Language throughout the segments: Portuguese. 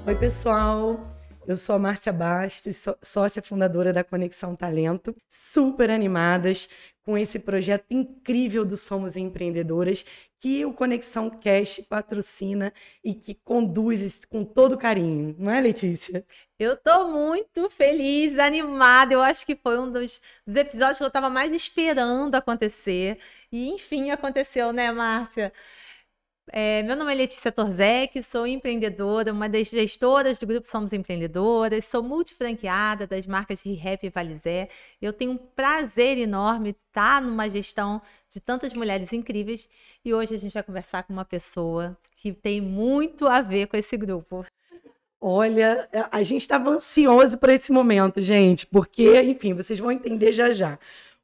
Oi, pessoal. Eu sou a Márcia Bastos, sócia fundadora da Conexão Talento, super animadas com esse projeto incrível do Somos Empreendedoras, que o Conexão Cast patrocina e que conduz com todo carinho. Não é, Letícia? Eu tô muito feliz, animada. Eu acho que foi um dos episódios que eu tava mais esperando acontecer. E, enfim, aconteceu, né, Márcia? Meu nome é Letícia Torzek, sou empreendedora, uma das gestoras do Grupo Somos Empreendedoras, sou multifranqueada das marcas ReHap e Valizé. Eu tenho um prazer enorme estar numa gestão de tantas mulheres incríveis e hoje a gente vai conversar com uma pessoa que tem muito a ver com esse grupo. Olha, a gente estava ansioso para esse momento, gente, porque, enfim, vocês vão entender já já.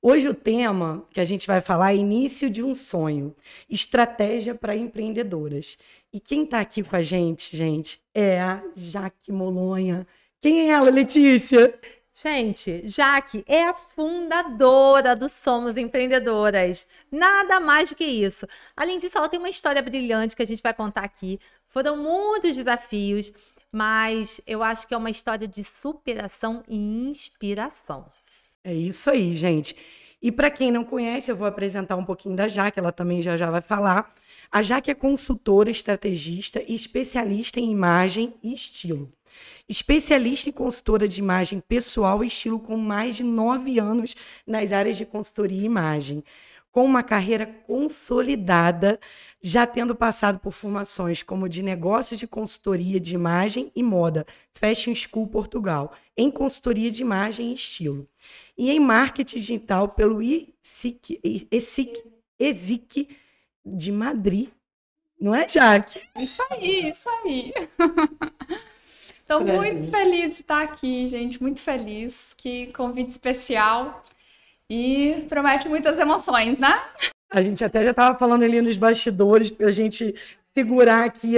Hoje o tema que a gente vai falar é início de um sonho, estratégia para empreendedoras. E quem está aqui com a gente, é a Jaque Molonha. Quem é ela, Letícia? Gente, Jaque é a fundadora do Somos Empreendedoras. Nada mais do que isso. Além disso, ela tem uma história brilhante que a gente vai contar aqui. Foram muitos desafios, mas eu acho que é uma história de superação e inspiração. É isso aí, gente. E para quem não conhece, eu vou apresentar um pouquinho da Jaque, ela também já vai falar. A Jaque é consultora, estrategista e especialista em imagem e estilo. Especialista em consultora de imagem pessoal e estilo com mais de 9 anos nas áreas de consultoria e imagem. Com uma carreira consolidada, já tendo passado por formações como de negócios de consultoria de imagem e moda, Fashion School Portugal, em consultoria de imagem e estilo. E em marketing digital pelo ESIC de Madrid. Não é, Jaque? Isso aí, isso aí. Estou muito feliz de estar aqui, gente, muito feliz. Que convite especial e promete muitas emoções, né? A gente até já estava falando ali nos bastidores para a gente segurar aqui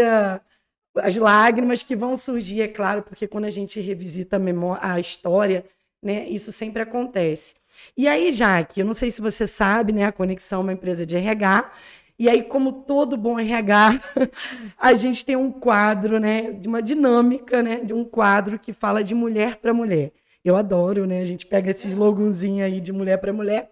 as lágrimas que vão surgir, é claro, porque quando a gente revisita a história, né, isso sempre acontece. E aí, Jaque, eu não sei se você sabe, né, a Conexão é uma empresa de RH, e aí, como todo bom RH, a gente tem um quadro, né, de uma dinâmica, né, de um quadro que fala de mulher para mulher. Eu adoro, né, a gente pega esses logozinhos aí de mulher para mulher.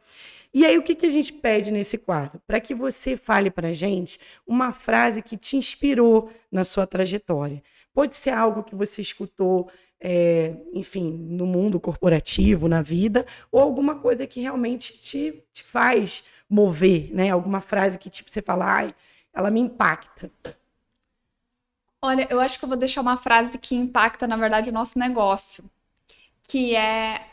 E aí, o que a gente pede nesse quadro? Para que você fale para a gente uma frase que te inspirou na sua trajetória. Pode ser algo que você escutou, enfim, no mundo corporativo, na vida, ou alguma coisa que realmente te faz mover, né? Alguma frase que você fala, ai, ela me impacta. Olha, eu acho que eu vou deixar uma frase que impacta, na verdade, o nosso negócio, que é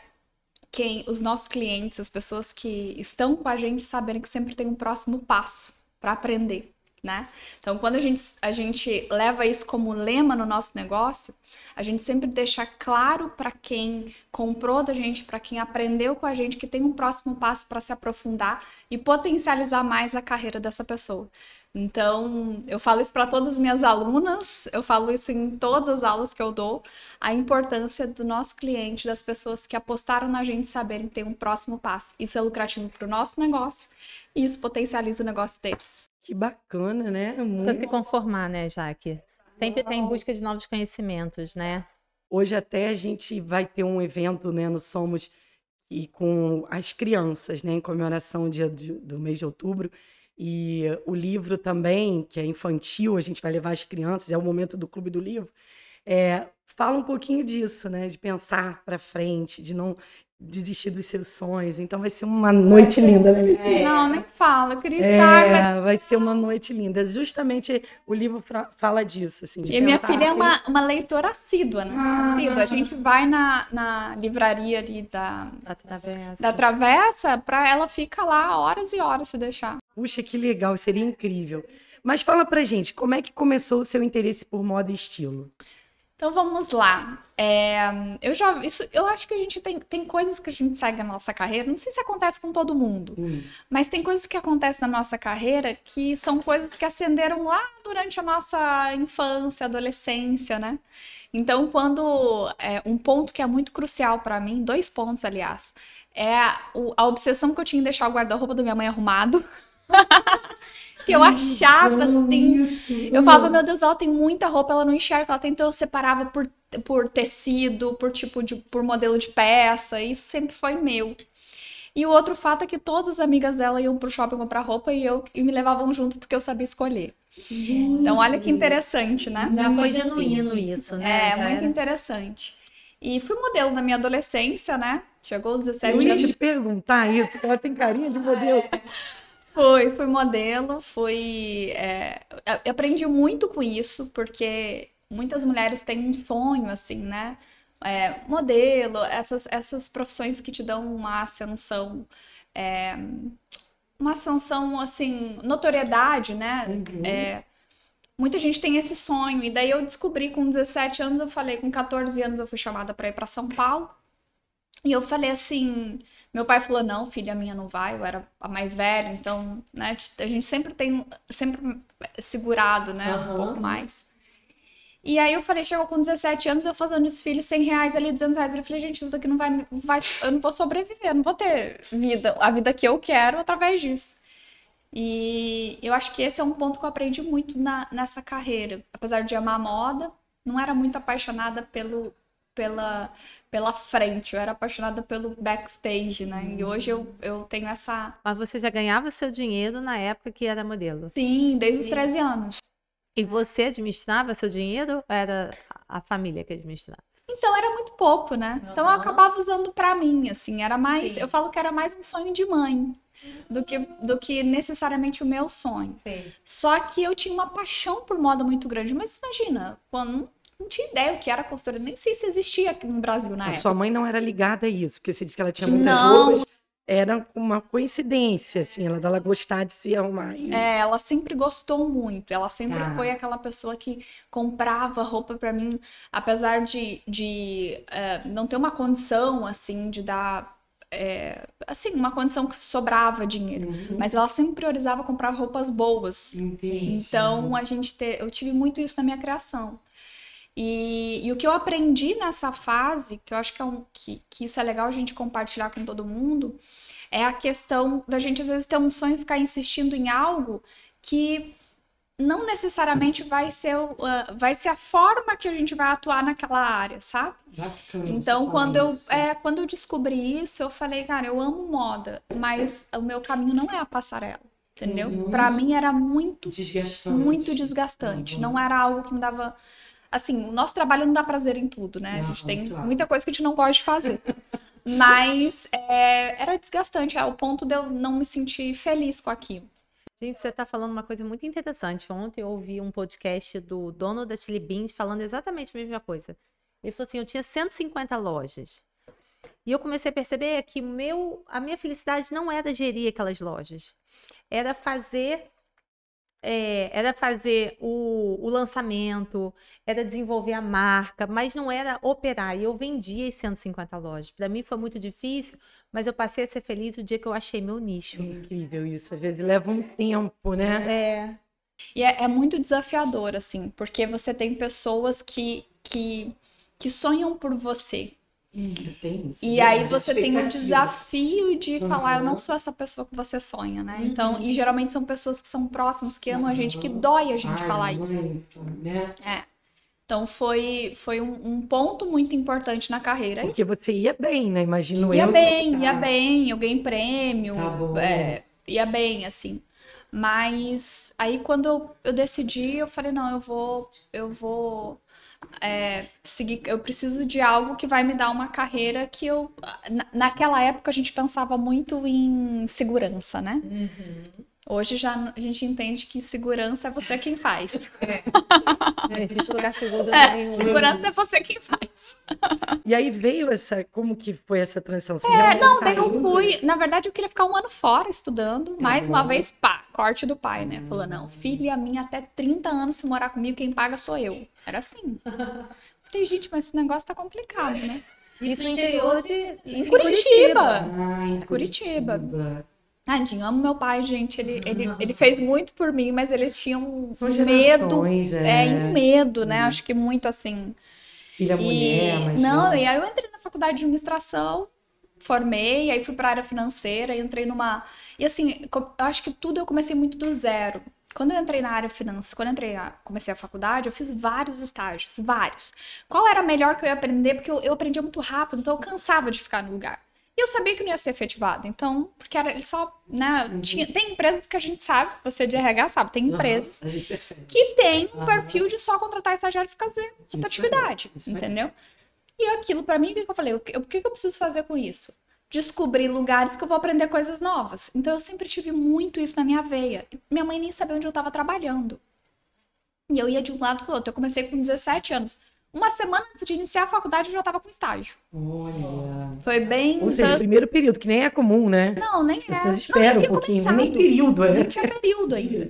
os nossos clientes, as pessoas que estão com a gente, saberem que sempre tem um próximo passo para aprender, né? Então, quando a gente leva isso como lema no nosso negócio, a gente sempre deixa claro para quem comprou da gente, para quem aprendeu com a gente, que tem um próximo passo para se aprofundar e potencializar mais a carreira dessa pessoa. Então, eu falo isso para todas as minhas alunas, eu falo isso em todas as aulas que eu dou, a importância do nosso cliente, das pessoas que apostaram na gente saberem ter um próximo passo. Isso é lucrativo para o nosso negócio e isso potencializa o negócio deles. Que bacana, né? Nunca se conformar, né, Jaque? Sempre tem em busca de novos conhecimentos, né? Hoje até a gente vai ter um evento, né, no Somos, e com as crianças, né, em comemoração do mês de outubro. E o livro também, que é infantil, a gente vai levar as crianças, é o momento do Clube do Livro, fala um pouquinho disso, né? De pensar para frente, de não desistir dos seus sonhos. Então vai ser uma noite linda, né, Letícia? Não, nem fala, eu queria estar, mas... Vai ser uma noite linda. Justamente o livro fala disso, assim, de E minha pensar filha é assim. uma leitora assídua, né? Assídua. A gente vai na livraria ali da Travessa, para ela fica lá horas e horas se deixar. Puxa, que legal, seria incrível. Mas fala pra gente, como é que começou o seu interesse por moda e estilo? Então vamos lá. Eu acho que a gente tem coisas que a gente segue na nossa carreira. Não sei se acontece com todo mundo, mas tem coisas que acontecem na nossa carreira que são coisas que acenderam lá durante a nossa infância, adolescência, né? Então, um ponto que é muito crucial para mim, 2 pontos, aliás, é a obsessão que eu tinha em deixar o guarda-roupa da minha mãe arrumado. que eu achava, assim... Eu falava, meu Deus, ela tem muita roupa, ela não enxerga, ela tentou, eu separava por tecido, por tipo por modelo de peça, isso sempre foi meu. E o outro fato é que todas as amigas dela iam pro shopping comprar roupa e me levavam junto porque eu sabia escolher. Então, olha que interessante, né? Já foi genuíno isso, né? É, Já muito era... interessante. E fui modelo na minha adolescência, né? Chegou aos 17 Eu ia anos. te perguntar isso, que ela tem carinha de modelo. Fui modelo, eu aprendi muito com isso, porque muitas mulheres têm um sonho, assim, né? Modelo, essas profissões que te dão uma ascensão, assim, notoriedade, né? Muita gente tem esse sonho, e daí eu descobri com 17 anos, eu falei, com 14 anos eu fui chamada para ir para São Paulo, e eu falei assim, meu pai falou, não, filha minha não vai, eu era a mais velha, então, né, a gente sempre segurado, né, um pouco mais. E aí eu falei, chegou com 17 anos, eu fazendo desfile, R$100 ali, R$200, eu falei, gente, isso daqui não vai, eu não vou sobreviver, eu não vou ter a vida que eu quero através disso. E eu acho que esse é um ponto que eu aprendi muito nessa carreira. Apesar de amar a moda, não era muito apaixonada pela frente, eu era apaixonada pelo backstage, né? E hoje eu tenho essa... Mas você já ganhava seu dinheiro na época que era modelo? Sim, desde os 13 anos. E você administrava seu dinheiro ou era a família que administrava? Então, era muito pouco, né? Então, eu acabava usando pra mim, assim, era mais... Eu falo que era mais um sonho de mãe do que necessariamente o meu sonho. Sim. Só que eu tinha uma paixão por moda muito grande. Mas imagina, quando não tinha ideia o que era costura, nem sei se existia aqui no Brasil na A época. sua mãe não era ligada a isso, porque você disse que ela tinha muitas Não. roupas. Era uma coincidência, assim, ela gostar de se arrumar. Isso. Ela sempre gostou muito. Ela sempre foi aquela pessoa que comprava roupa pra mim, apesar de não ter uma condição, assim, de dar... assim, uma condição que sobrava dinheiro. Mas ela sempre priorizava comprar roupas boas. Entendi. Então, eu tive muito isso na minha criação. E o que eu aprendi nessa fase, que eu acho que isso é legal a gente compartilhar com todo mundo, é a questão da gente, às vezes, ter um sonho e ficar insistindo em algo que não necessariamente vai ser a forma que a gente vai atuar naquela área, sabe? Bacana, Então, você quando fala isso. eu descobri isso, eu falei, cara, eu amo moda, mas o meu caminho não é a passarela, entendeu? Pra mim era muito desgastante. Não era algo que me dava... Assim, o nosso trabalho não dá prazer em tudo, né? A gente tem muita coisa que a gente não gosta de fazer. Mas era desgastante, ao ponto de eu não me sentir feliz com aquilo. Gente, você está falando uma coisa muito interessante. Ontem eu ouvi um podcast do dono da Chili Beans falando exatamente a mesma coisa. Ele falou assim, eu tinha 150 lojas. E eu comecei a perceber que a minha felicidade não era gerir aquelas lojas. Era fazer o lançamento, era desenvolver a marca, mas não era operar. E eu vendia as 150 lojas. Para mim foi muito difícil, mas eu passei a ser feliz o dia que eu achei meu nicho. É incrível isso. Às vezes leva um tempo, né? E é muito desafiador, assim, porque você tem pessoas que sonham por você. E aí você tem o desafio de falar, eu não sou essa pessoa que você sonha, né? Então, e geralmente são pessoas que são próximas, que amam a gente, que dói a gente falar isso. Né? Então foi um ponto muito importante na carreira. Porque você ia bem, né? Imagino Ia eu. bem, eu ganhei prêmio, Tá bom. Ia bem, assim. Mas aí quando eu decidi, eu falei, não, eu vou seguir, eu preciso de algo que vai me dar uma carreira que naquela época a gente pensava muito em segurança, né? Hoje já a gente entende que segurança é você quem faz. Não existe lugar seguro nenhum. Segurança é você quem faz. E aí veio como que foi essa transição? Você Daí eu fui, na verdade eu queria ficar um ano fora estudando, mais uma vez, corte do pai, né? Falou, não, filha minha até 30 anos se morar comigo, quem paga sou eu. Era assim. Falei, gente, mas esse negócio tá complicado, né? Isso no interior Em Curitiba. em Curitiba. Tadinho, amo meu pai, gente. Ele fez muito por mim, mas ele tinha um medo. Um medo, né? Acho que muito assim. Filha mulher, mas. Não, e aí eu entrei na faculdade de administração formei, aí fui para a área financeira, entrei numa... E assim, eu acho que tudo eu comecei muito do zero. Quando eu entrei na área financeira, comecei a faculdade, eu fiz vários estágios, vários. Qual era melhor que eu ia aprender? Porque eu aprendia muito rápido, então eu cansava de ficar no lugar. E eu sabia que não ia ser efetivada, então, porque ele só, né, tem empresas que a gente sabe, você de RH sabe, tem empresas que tem um perfil de só contratar estagiário e fazer rotatividade, entendeu? E aquilo pra mim, o que eu falei? O que eu preciso fazer com isso? Descobrir lugares que eu vou aprender coisas novas. Então eu sempre tive muito isso na minha veia. Minha mãe nem sabia onde eu tava trabalhando. E eu ia de um lado pro outro. Eu comecei com 17 anos. Uma semana antes de iniciar a faculdade, eu já tava com estágio. Olha. Foi bem... Ou seja, primeiro período, que nem é comum, né? Não, nem é. Vocês esperam um pouquinho, nem período, Nem tinha período ainda.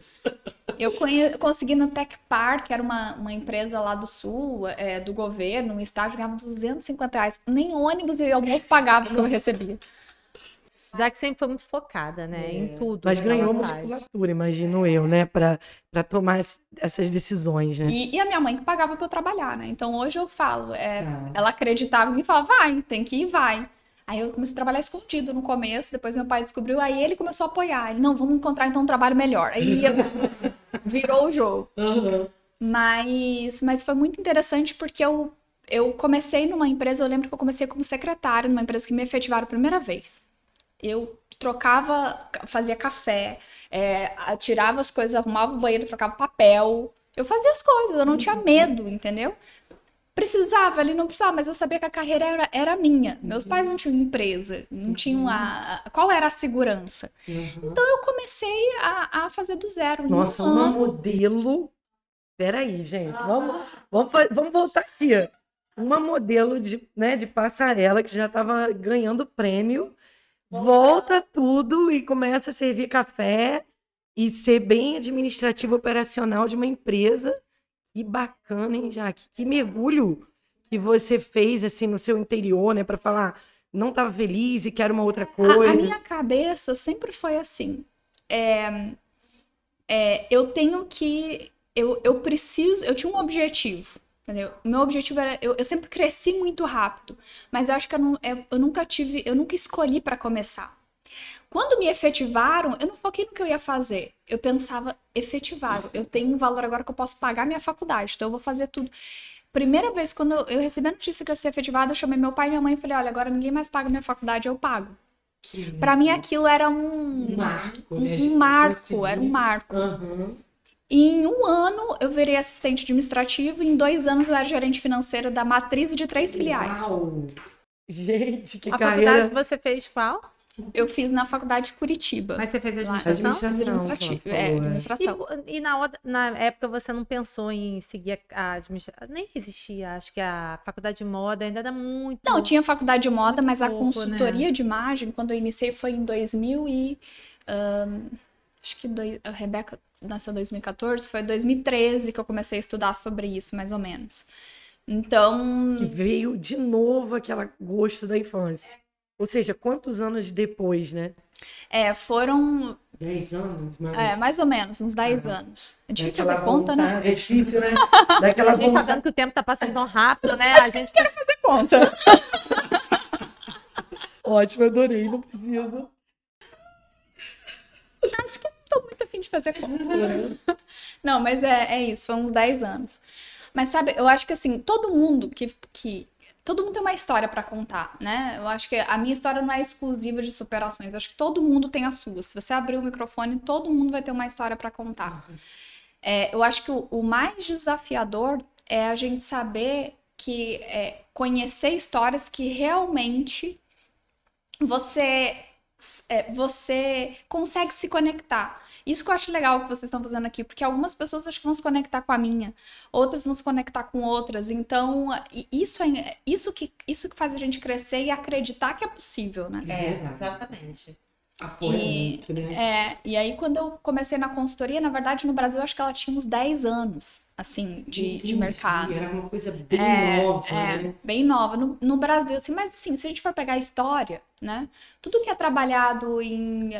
Eu consegui no Tech Park, que era uma empresa lá do Sul, do governo, um estágio, ganhava R$250. Nem ônibus e almoço pagava que eu recebia. Já que sempre foi muito focada, né? Em tudo. Mas ganhou musculatura, imagino eu, né? Pra tomar essas decisões, né? E a minha mãe que pagava pra eu trabalhar, né? Então hoje eu falo, ela acreditava em mim e falava, vai, tem que ir, vai. Aí eu comecei a trabalhar escondido no começo, depois meu pai descobriu, aí ele começou a apoiar. Ele, não, vamos encontrar então um trabalho melhor. Aí virou o jogo. Uhum. Mas foi muito interessante porque eu comecei numa empresa, eu lembro que eu comecei como secretária numa empresa que me efetivaram a primeira vez. Eu trocava, fazia café, tirava as coisas, arrumava o banheiro, trocava papel. Eu fazia as coisas, eu não tinha medo, entendeu? Precisava, ele não precisava, mas eu sabia que a carreira era minha. Meus pais não tinham empresa, não tinham qual era a segurança. Então eu comecei a fazer do zero. Nossa, uma modelo... Peraí, gente, vamos voltar aqui. Uma modelo de passarela que já estava ganhando prêmio, volta tudo e começa a servir café e ser bem administrativo operacional de uma empresa. Que bacana, hein, Jaque? Que mergulho que você fez assim no seu interior, né, para falar, não estava feliz e quero uma outra coisa. A minha cabeça sempre foi assim. Eu tenho que, eu preciso, eu tinha um objetivo, entendeu? O meu objetivo era, eu sempre cresci muito rápido, mas eu acho que eu nunca escolhi para começar. Quando me efetivaram, eu não foquei no que eu ia fazer. Eu pensava, efetivaram. Eu tenho um valor agora que eu posso pagar minha faculdade, então eu vou fazer tudo. Primeira vez, quando eu recebi a notícia que eu ia ser efetivada, eu chamei meu pai e minha mãe e falei, olha, agora ninguém mais paga minha faculdade, eu pago. Para mim aquilo era um marco, era um marco. Uhum. E em 1 ano eu virei assistente administrativo, e em 2 anos eu era gerente financeira da matriz de 3 filiais. Uau. Gente, que A carreira... faculdade você fez qual? Eu fiz na faculdade de Curitiba. Mas você fez administração? Administrativo, administração. E na época você não pensou em seguir a administração? Nem existia, acho que a faculdade de moda ainda era muito... Não, tinha faculdade de moda, mas pouco, a consultoria de imagem, quando eu iniciei, foi em 2000 e... acho que a Rebeca nasceu em 2014, foi em 2013 que eu comecei a estudar sobre isso, mais ou menos. Então... Que veio de novo aquele gosto da infância. Ou seja, quantos anos depois, né? Foram... 10 anos? Mais ou menos, uns 10 anos. É difícil fazer conta, né? É difícil, né? Daquela a gente tá vendo que o tempo tá passando tão rápido, né? A gente quer fazer conta. Ótimo, adorei, não precisa. Acho que não tô muito afim de fazer conta. Não, mas é isso, foi uns 10 anos. Mas sabe, eu acho que assim, todo mundo todo mundo tem uma história pra contar, né? Eu acho que a minha história não é exclusiva de superações. Eu acho que todo mundo tem a sua. Se você abrir o microfone, todo mundo vai ter uma história pra contar. Eu acho que o mais desafiador é a gente saber conhecer histórias que realmente você consegue se conectar. Isso que eu acho legal que vocês estão fazendo aqui, porque algumas pessoas acho que vão se conectar com a minha, outras vão se conectar com outras. Então, isso que faz a gente crescer e acreditar que é possível, né? Exatamente. E aí, quando eu comecei na consultoria, na verdade, no Brasil, eu acho que ela tinha uns 10 anos, assim, de mercado. Era uma coisa bem nova, né? Bem nova. No Brasil, assim, mas assim, se a gente for pegar a história, né? Tudo que é trabalhado em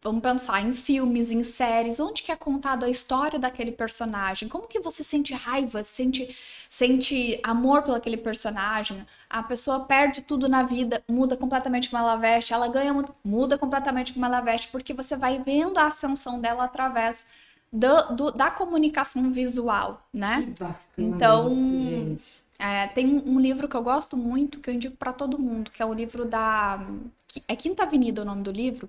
vamos pensar, em filmes, em séries, onde que é contado a história daquele personagem? Como que você sente raiva, sente amor por aquele personagem? A pessoa perde tudo na vida, muda completamente como ela veste, ela ganha, muda completamente como ela veste, porque você vai vendo a ascensão dela através da comunicação visual, né? Que bacana Então, isso, gente. tem um livro que eu gosto muito, que eu indico para todo mundo, que é o livro é Quinta Avenida o nome do livro,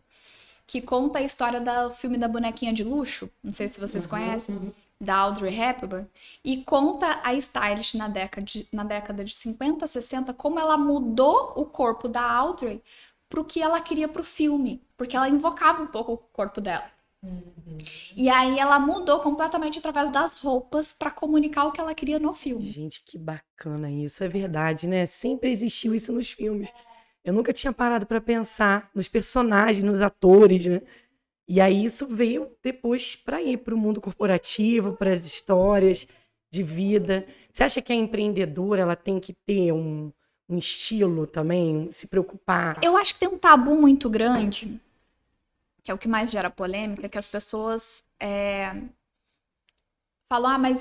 que conta a história do filme da bonequinha de luxo, não sei se vocês conhecem, da Audrey Hepburn, e conta a stylist na década de 50, 60, como ela mudou o corpo da Audrey pro que ela queria pro filme, porque ela invocava um pouco o corpo dela. E aí ela mudou completamente através das roupas para comunicar o que ela queria no filme. Gente, que bacana isso, é verdade, né? Sempre existiu isso nos filmes. Eu nunca tinha parado para pensar nos personagens, nos atores, né? E aí isso veio depois para ir para o mundo corporativo, para as histórias de vida. Você acha que a empreendedora ela tem que ter um estilo também, se preocupar? Eu acho que tem um tabu muito grande, que é o que mais gera polêmica, que as pessoas falam, mas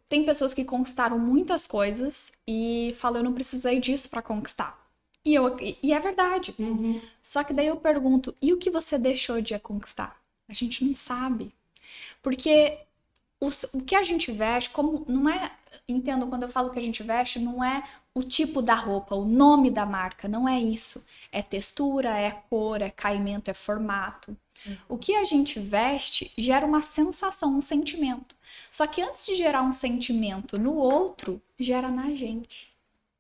tem pessoas que conquistaram muitas coisas e falam, eu não precisei disso para conquistar. E é verdade. Só que daí eu pergunto, e o que você deixou de conquistar? A gente não sabe. Porque o que a gente veste, como não é, entendo, quando eu falo que a gente veste, não é o tipo da roupa, o nome da marca, não é isso. É textura, é cor, é caimento, é formato. O que a gente veste gera uma sensação, um sentimento. Só que antes de gerar um sentimento no outro, gera na gente.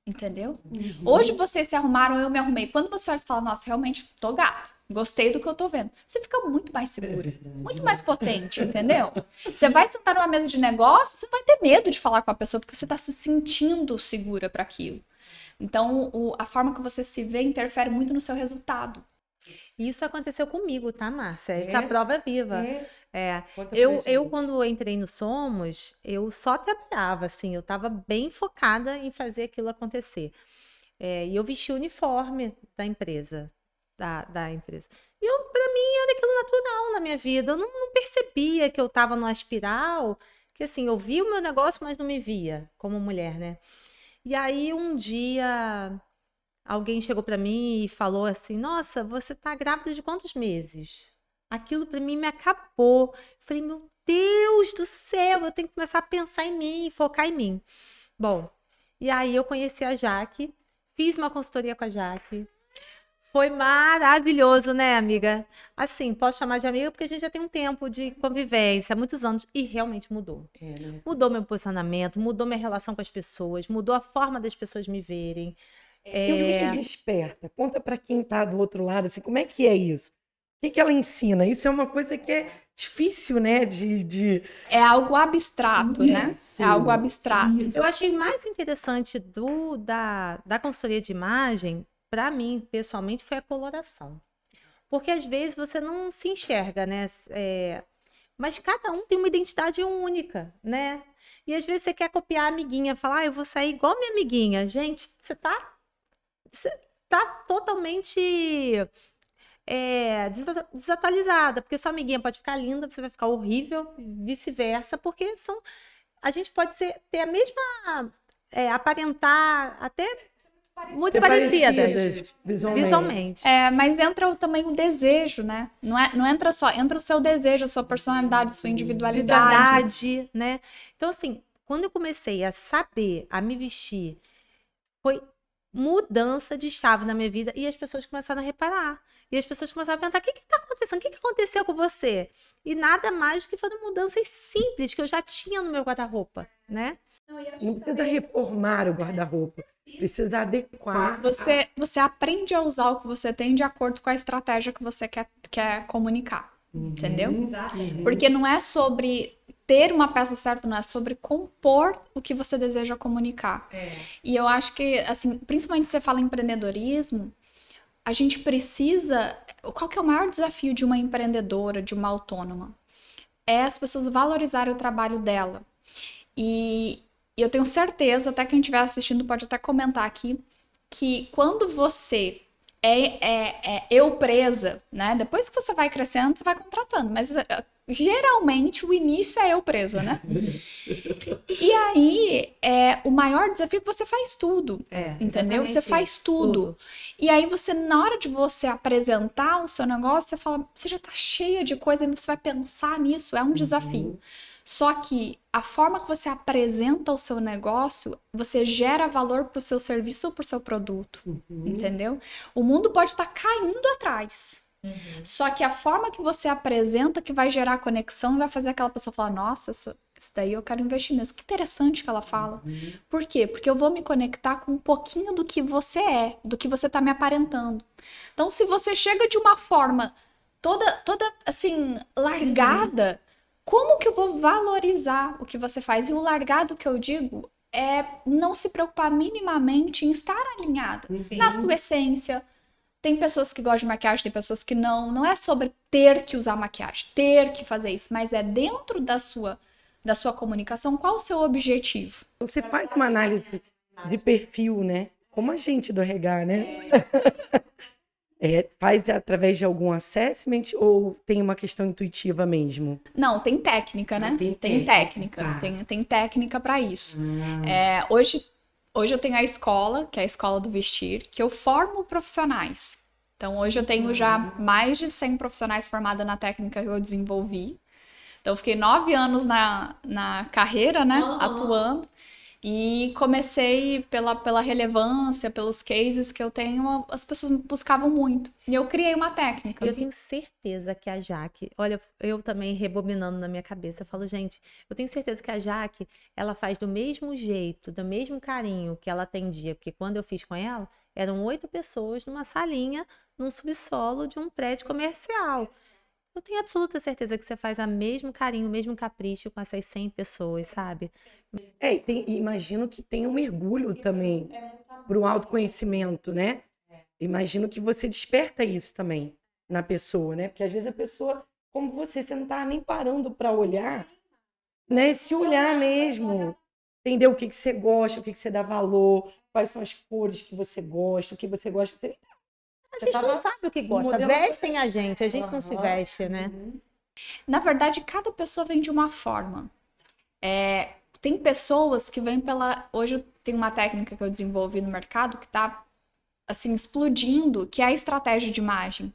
Entendeu? Hoje vocês se arrumaram, eu me arrumei. Quando você olha e fala, nossa, realmente tô gata, gostei do que eu tô vendo. Você fica muito mais segura, muito mais potente, entendeu? Você vai sentar numa mesa de negócio, você vai ter medo de falar com a pessoa, porque você tá se sentindo segura para aquilo. Então, a forma que você se vê interfere muito no seu resultado. Isso aconteceu comigo, tá, Márcia? Essa prova é viva. Conta pra Eu, gente. quando entrei no Somos, eu só trabalhava, assim, eu tava bem focada em fazer aquilo acontecer. E eu vesti o uniforme da empresa, da empresa. E pra mim era aquilo natural na minha vida. Eu não percebia que eu tava numa espiral, que assim, eu via o meu negócio, mas não me via como mulher, né? E aí um dia alguém chegou pra mim e falou assim, nossa, você tá grávida de quantos meses? Aquilo pra mim me acabou. Eu falei, meu Deus do céu, eu tenho que começar a pensar em mim, focar em mim. Bom, e aí eu conheci a Jaque, fiz uma consultoria com a Jaque. Foi maravilhoso, né, amiga? Assim, posso chamar de amiga porque a gente já tem um tempo de convivência, muitos anos, e realmente mudou. Né? Mudou meu posicionamento, mudou minha relação com as pessoas, mudou a forma das pessoas me verem. E o que desperta? Conta para quem tá do outro lado, assim, como é que é isso? O que ela ensina? Isso é uma coisa que é difícil, né? É algo abstrato, né? É algo abstrato. Eu achei mais interessante da consultoria de imagem, para mim, pessoalmente, foi a coloração. Porque às vezes você não se enxerga, né? Mas cada um tem uma identidade única, né? E às vezes você quer copiar a amiguinha, falar, eu vou sair igual minha amiguinha. Gente, você tá totalmente desatualizada, porque sua amiguinha pode ficar linda, você vai ficar horrível, vice-versa, porque a gente pode ter a mesma, aparentar até muito parecidas visualmente. Mas entra também o desejo, né? Não entra só, entra o seu desejo, a sua personalidade, a sua individualidade, né? Então, assim, quando eu comecei a saber, a me vestir, foi mudança de chave na minha vida e as pessoas começaram a reparar. E as pessoas começaram a perguntar, o que está acontecendo? O que aconteceu com você? E nada mais do que foram mudanças simples que eu já tinha no meu guarda-roupa, né? Não precisa reformar o guarda-roupa, precisa adequar. Você aprende a usar o que você tem de acordo com a estratégia que você quer comunicar, entendeu? Porque não é sobre ter uma peça certa, não é sobre compor o que você deseja comunicar. E eu acho que, assim, principalmente se você fala em empreendedorismo, a gente precisa... Qual que é o maior desafio de uma empreendedora, de uma autônoma? É as pessoas valorizarem o trabalho dela. E eu tenho certeza, até quem estiver assistindo pode até comentar aqui, que quando você é eu presa, né? Depois que você vai crescendo, você vai contratando, mas geralmente o início é eu presa, né? E aí, o maior desafio é que você faz tudo, entendeu? Você faz tudo. E aí na hora de você apresentar o seu negócio, você fala, você já tá cheia de coisa, ainda você vai pensar nisso, é um desafio. Só que a forma que você apresenta o seu negócio, você gera valor pro seu serviço ou pro seu produto, entendeu? O mundo pode estar caindo atrás. Só que a forma que você apresenta que vai gerar conexão e vai fazer aquela pessoa falar, nossa, isso daí eu quero investir mesmo. Que interessante que ela fala. Por quê? Porque eu vou me conectar com um pouquinho do que você é, do que você tá me aparentando. Então, se você chega de uma forma toda assim, largada, como que eu vou valorizar o que você faz? E o largado que eu digo é não se preocupar minimamente em estar alinhada na sua essência. Tem pessoas que gostam de maquiagem, tem pessoas que não. Não é sobre ter que usar maquiagem, ter que fazer isso, mas é dentro da sua comunicação, qual o seu objetivo? Você faz uma análise de perfil, né? Como a gente do RH, né? Faz através de algum assessment ou tem uma questão intuitiva mesmo? Não, tem técnica, né? Tem técnica. Tem técnica para isso. Hoje eu tenho a escola, que é a Escola do Vestir, que eu formo profissionais. Então, hoje eu tenho já mais de 100 profissionais formados na técnica que eu desenvolvi. Então, eu fiquei 9 anos na carreira, né? Atuando. E comecei pela relevância, pelos cases que eu tenho, as pessoas me buscavam muito. E eu criei uma técnica. Eu tenho certeza que a Jaque, olha, eu também rebobinando na minha cabeça, eu falo, gente, eu tenho certeza que a Jaque, ela faz do mesmo jeito, do mesmo carinho que ela atendia, porque quando eu fiz com ela, eram 8 pessoas numa salinha, num subsolo de um prédio comercial. Eu tenho absoluta certeza que você faz o mesmo carinho, o mesmo capricho com essas 100 pessoas, sabe? Imagino que tem um mergulho também para o autoconhecimento, né? Imagino que você desperta isso também na pessoa, né? Porque às vezes a pessoa, como você não tá nem parando para olhar, né? Se olhar mesmo, entender o que você gosta, o que você dá valor, quais são as cores que você gosta, o que você gosta. A gente não sabe o que gosta, vestem a gente não se veste, né? Na verdade, cada pessoa vem de uma forma. Tem pessoas que vêm Hoje eu tenho uma técnica que eu desenvolvi no mercado que tá, assim, explodindo, que é a estratégia de imagem.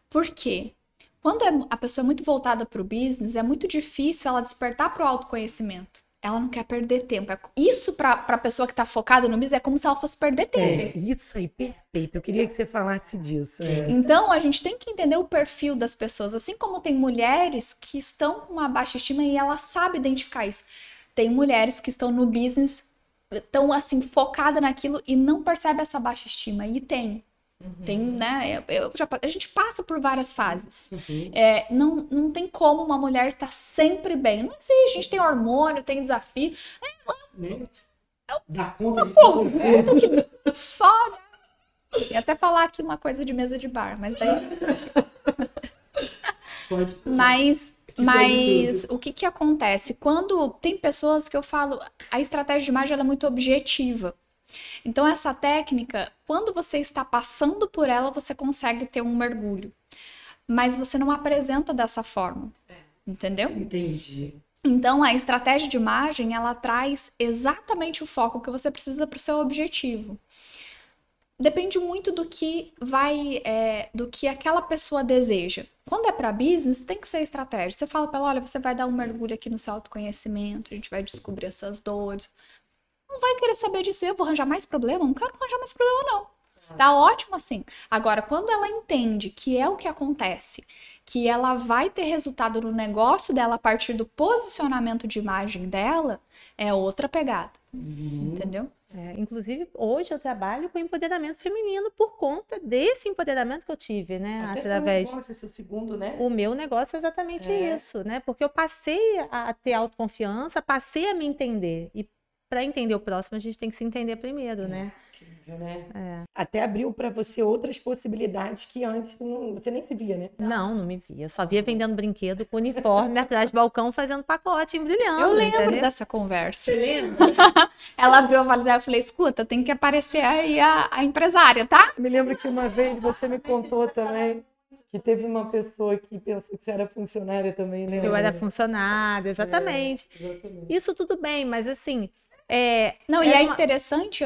Por quê? Quando a pessoa é muito voltada para o business, é muito difícil ela despertar para o autoconhecimento. Ela não quer perder tempo. Isso para a pessoa que está focada no business é como se ela fosse perder tempo. Isso aí, perfeito. Eu queria que você falasse disso. Então, a gente tem que entender o perfil das pessoas. Assim como tem mulheres que estão com uma baixa estima e ela sabe identificar isso. Tem mulheres que estão no business, estão assim, focada naquilo e não percebe essa baixa estima. E tem. Tem, né? A gente passa por várias fases. Não tem como uma mulher estar sempre bem. Não existe. A gente tem hormônio, tem desafio. Dá conta de que só, né? E até falar aqui uma coisa de mesa de bar, mas daí. Mas o que acontece? Quando tem pessoas que eu falo, a estratégia de imagem ela é muito objetiva. Então, essa técnica, quando você está passando por ela, você consegue ter um mergulho. Mas você não apresenta dessa forma. Entendeu? Entendi. Então, a estratégia de imagem, ela traz exatamente o foco que você precisa para o seu objetivo. Depende muito do que do que aquela pessoa deseja. Quando é para business, tem que ser estratégia. Você fala para ela, olha, você vai dar um mergulho aqui no seu autoconhecimento, a gente vai descobrir as suas dores. Não vai querer saber disso, eu vou arranjar mais problema? Não quero arranjar mais problema, não. Tá ótimo assim. Agora, quando ela entende que é o que acontece, que ela vai ter resultado no negócio dela a partir do posicionamento de imagem dela, é outra pegada. Entendeu? Inclusive, hoje eu trabalho com empoderamento feminino por conta desse empoderamento que eu tive, né? Até através seu negócio, seu segundo, né? O meu negócio é exatamente isso, né? Porque eu passei a ter autoconfiança, passei a me entender. E para entender o próximo, a gente tem que se entender primeiro, né? incrível, né? Até abriu para você outras possibilidades que antes você nem se via, né? Não me via. Eu só via vendendo brinquedo com uniforme atrás do balcão fazendo pacote, embrulhando. Eu lembro entendeu? dessa conversa. Você lembra? Ela abriu a valise e eu falei, escuta, tem que aparecer aí a empresária, tá? Me lembro que uma vez você me contou também que teve uma pessoa que pensou que você era funcionária também, né? Eu era funcionária, exatamente. Exatamente. Isso tudo bem, mas assim... Não, e é interessante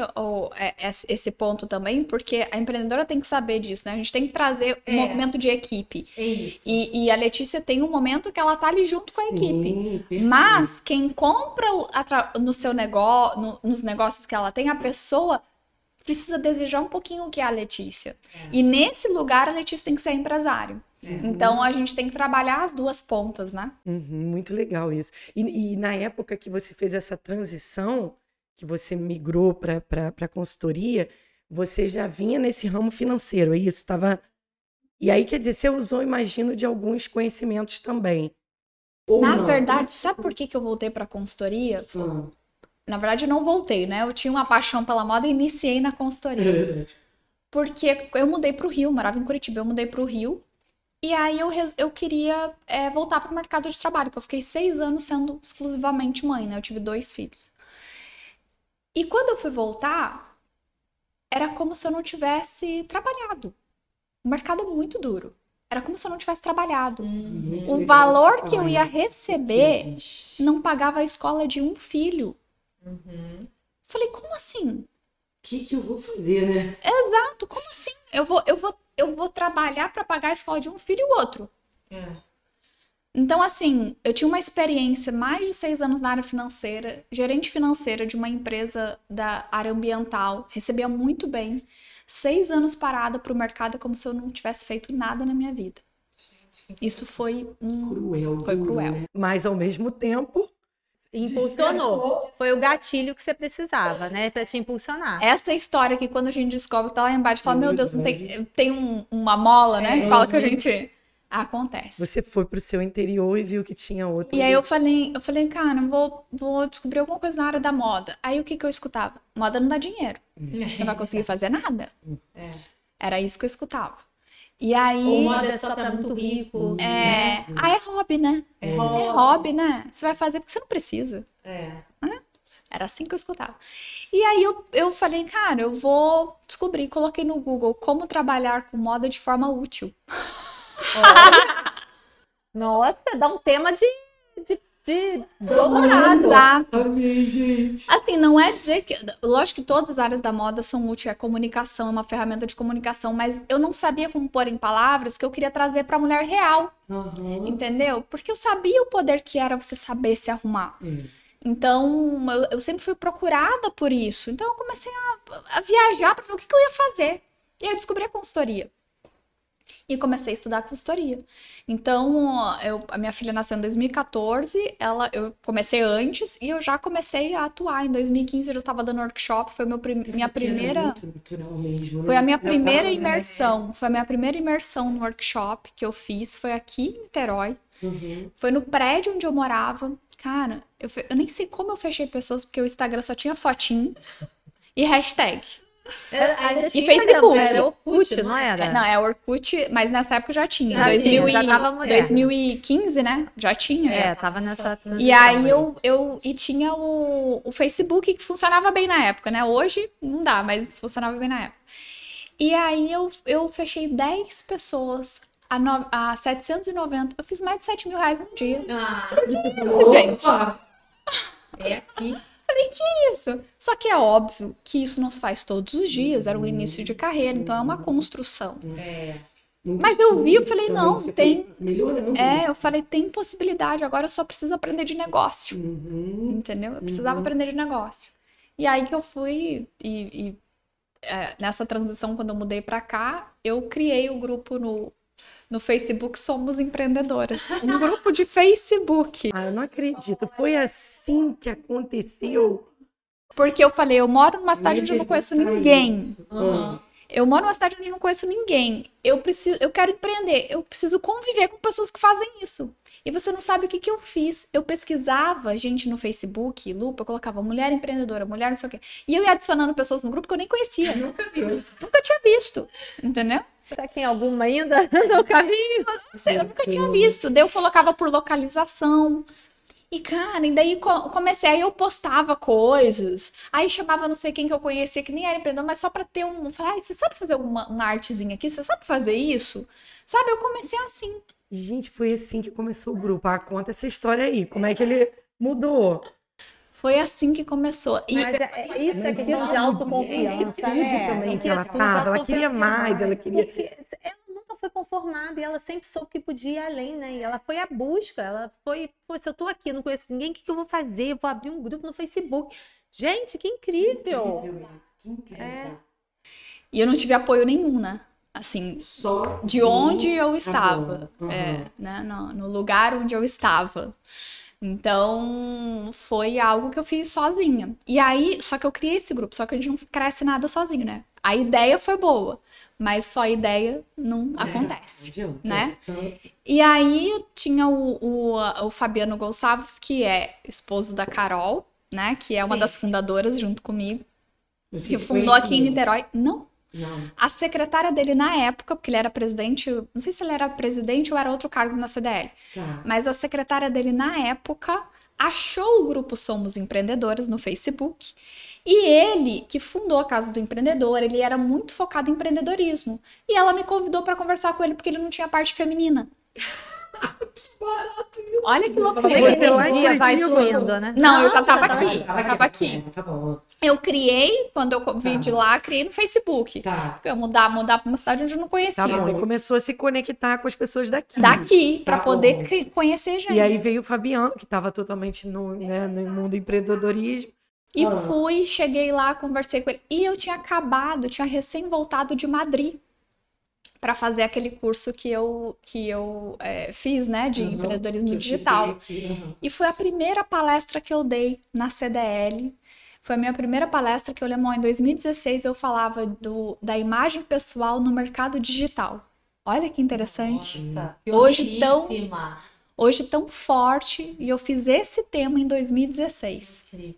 esse ponto também, porque a empreendedora tem que saber disso, né? A gente tem que trazer um movimento de equipe. É isso. E a Letícia tem um momento que ela tá ali junto com a equipe. Perfeito. Mas quem compra no seu negócio, nos negócios que ela tem, a pessoa precisa desejar um pouquinho o que é a Letícia. E nesse lugar a Letícia tem que ser empresário. Então a gente tem que trabalhar as duas pontas, né? Muito legal isso. E na época que você fez essa transição, que você migrou para consultoria, você já vinha nesse ramo financeiro, é isso? E aí, quer dizer, você usou, imagino, de alguns conhecimentos também. Na verdade, sabe por que eu voltei para consultoria? Na verdade, eu não voltei, né? Eu tinha uma paixão pela moda e iniciei na consultoria. Porque eu mudei para o Rio, morava em Curitiba, eu mudei para o Rio. E aí eu queria voltar para o mercado de trabalho, que eu fiquei 6 anos sendo exclusivamente mãe, né? Eu tive 2 filhos. E quando eu fui voltar, era como se eu não tivesse trabalhado. O mercado é muito duro. Era como se eu não tivesse trabalhado. O valor que eu ia receber não pagava a escola de um filho. Falei, como assim? O que eu vou fazer, né? Exato, como assim? Eu vou trabalhar para pagar a escola de um filho e o outro. Então, assim, eu tinha uma experiência, mais de 6 anos na área financeira, gerente financeira de uma empresa da área ambiental, recebia muito bem. 6 anos parada para o mercado como se eu não tivesse feito nada na minha vida. Isso foi cruel. Foi cruel. Mas, ao mesmo tempo... Impulsionou. Foi o gatilho que você precisava, né? Para te impulsionar. Essa história que quando a gente descobre, tá lá embaixo, fala, meu Deus, não tem uma mola, né? Que fala que a gente... Acontece. Você foi pro seu interior e viu que tinha outro. E aí eu falei, cara, vou descobrir alguma coisa na área da moda. Aí o que eu escutava? Moda não dá dinheiro. Você não vai conseguir fazer nada. Era isso que eu escutava. E aí... Ou moda é só pra muito rico. É hobby, né? É hobby, né? Você vai fazer porque você não precisa. Era assim que eu escutava. E aí eu falei, cara, eu vou descobrir. Coloquei no Google como trabalhar com moda de forma útil. Nossa, dá um tema de doutorado. Exato. Amei, gente. Assim, não é dizer que... Lógico que todas as áreas da moda são úteis, a comunicação é uma ferramenta de comunicação, mas eu não sabia como pôr em palavras que eu queria trazer pra mulher real, entendeu? Porque eu sabia o poder que era você saber se arrumar. Então, eu sempre fui procurada por isso. Então, eu comecei a viajar pra ver o que eu ia fazer. E aí eu descobri a consultoria. E comecei a estudar consultoria. Então, a minha filha nasceu em 2014, eu comecei antes e eu já comecei a atuar. Em 2015 eu já estava dando workshop, foi minha primeira... Foi a minha primeira imersão. Foi a minha primeira imersão no workshop que eu fiz, foi aqui em Niterói. Foi no prédio onde eu morava. Cara, eu nem sei como eu fechei pessoas, porque o Instagram só tinha fotinho e hashtag. Ainda tinha Facebook. Era Orkut, não era? Não, é Orkut, mas nessa época já tinha. Já tava moderno. 2015, né? Já tinha. Tava nessa transição. E aí e tinha o Facebook que funcionava bem na época, né? Hoje não dá, mas funcionava bem na época. E aí eu fechei 10 pessoas a 790. Eu fiz mais de 7 mil reais num dia. Falei, que isso, gente? É aqui. Falei, que isso? Só que é óbvio que isso não se faz todos os dias, era o início de carreira, então é uma construção. Mas eu vi, eu falei, não, tem... eu falei, tem possibilidade, agora eu só preciso aprender de negócio. Entendeu? Eu precisava aprender de negócio. E aí que eu fui, nessa transição, quando eu mudei pra cá, eu criei o grupo no Facebook Somos Empreendedoras. Um grupo de Facebook. Eu não acredito. Foi assim que aconteceu. Porque eu falei, eu moro numa cidade onde eu não conheço ninguém. Eu moro numa cidade onde não conheço ninguém. Eu quero empreender. Eu preciso conviver com pessoas que fazem isso. E você não sabe o que eu fiz. Eu pesquisava gente no Facebook, lupa, eu colocava mulher empreendedora, mulher não sei o quê. E eu ia adicionando pessoas no grupo que eu nem conhecia. Nunca viu. Nunca tinha visto. Entendeu? Será que tem alguma ainda no caminho? Não sei, eu nunca tinha visto. Daí eu colocava por localização. E, cara, e daí comecei, aí eu postava coisas, aí chamava não sei quem que eu conhecia, que nem era empreendedor, mas só pra ter falar, você sabe fazer uma artezinha aqui? Você sabe fazer isso? Sabe, eu comecei assim. Gente, foi assim que começou o grupo. Ah, conta essa história aí. Como é que ele mudou? Foi assim que começou. E Mas isso é questão de autoconfiança, né? Também que ela tava, ela queria mais, ela queria... Porque ela nunca foi conformada e ela sempre soube que podia ir além, né? E ela foi à busca, ela foi, pô, se eu tô aqui, não conheço ninguém, o que eu vou fazer? Eu vou abrir um grupo no Facebook. Gente, que incrível! Que incrível. E eu não tive apoio nenhum, né? Assim, Só de onde eu estava, Uhum. né? No lugar onde eu estava. Então, foi algo que eu fiz sozinha. E aí, só que eu criei esse grupo, só que a gente não cresce nada sozinho, né? A ideia foi boa, mas só a ideia não acontece, né? E aí, tinha o Fabiano Gonçalves, que é esposo da Carol, né? Que é uma das fundadoras junto comigo, que fundou aqui em Niterói. Não. A secretária dele na época, porque ele era presidente, não sei se ele era presidente ou era outro cargo na CDL, mas a secretária dele na época achou o grupo Somos Empreendedoras no Facebook e ele, que fundou a Casa do Empreendedor, ele era muito focado em empreendedorismo e ela me convidou para conversar com ele porque ele não tinha parte feminina. Olha que loucura. Como é que energia vai fluindo, né? Não, eu já Nossa, tava tava aqui. Eu tava aqui. Tá bom. Eu criei, quando eu vim de lá, criei no Facebook. Tá. Eu mudar pra uma cidade onde eu não conhecia. Tá bom. E começou a se conectar com as pessoas daqui. Daqui, pra Tá poder bom. conhecer gente. E aí veio o Fabiano, que estava totalmente no mundo do empreendedorismo. E fui, cheguei lá, conversei com ele. E eu tinha recém voltado de Madrid para fazer aquele curso que eu fiz, né, de empreendedorismo digital. E foi a primeira palestra que eu dei na CDL. Foi a minha primeira palestra que eu lembro, em 2016 eu falava da imagem pessoal no mercado digital. Olha que interessante. Nossa, hoje tão forte, e eu fiz esse tema em 2016. Incrível.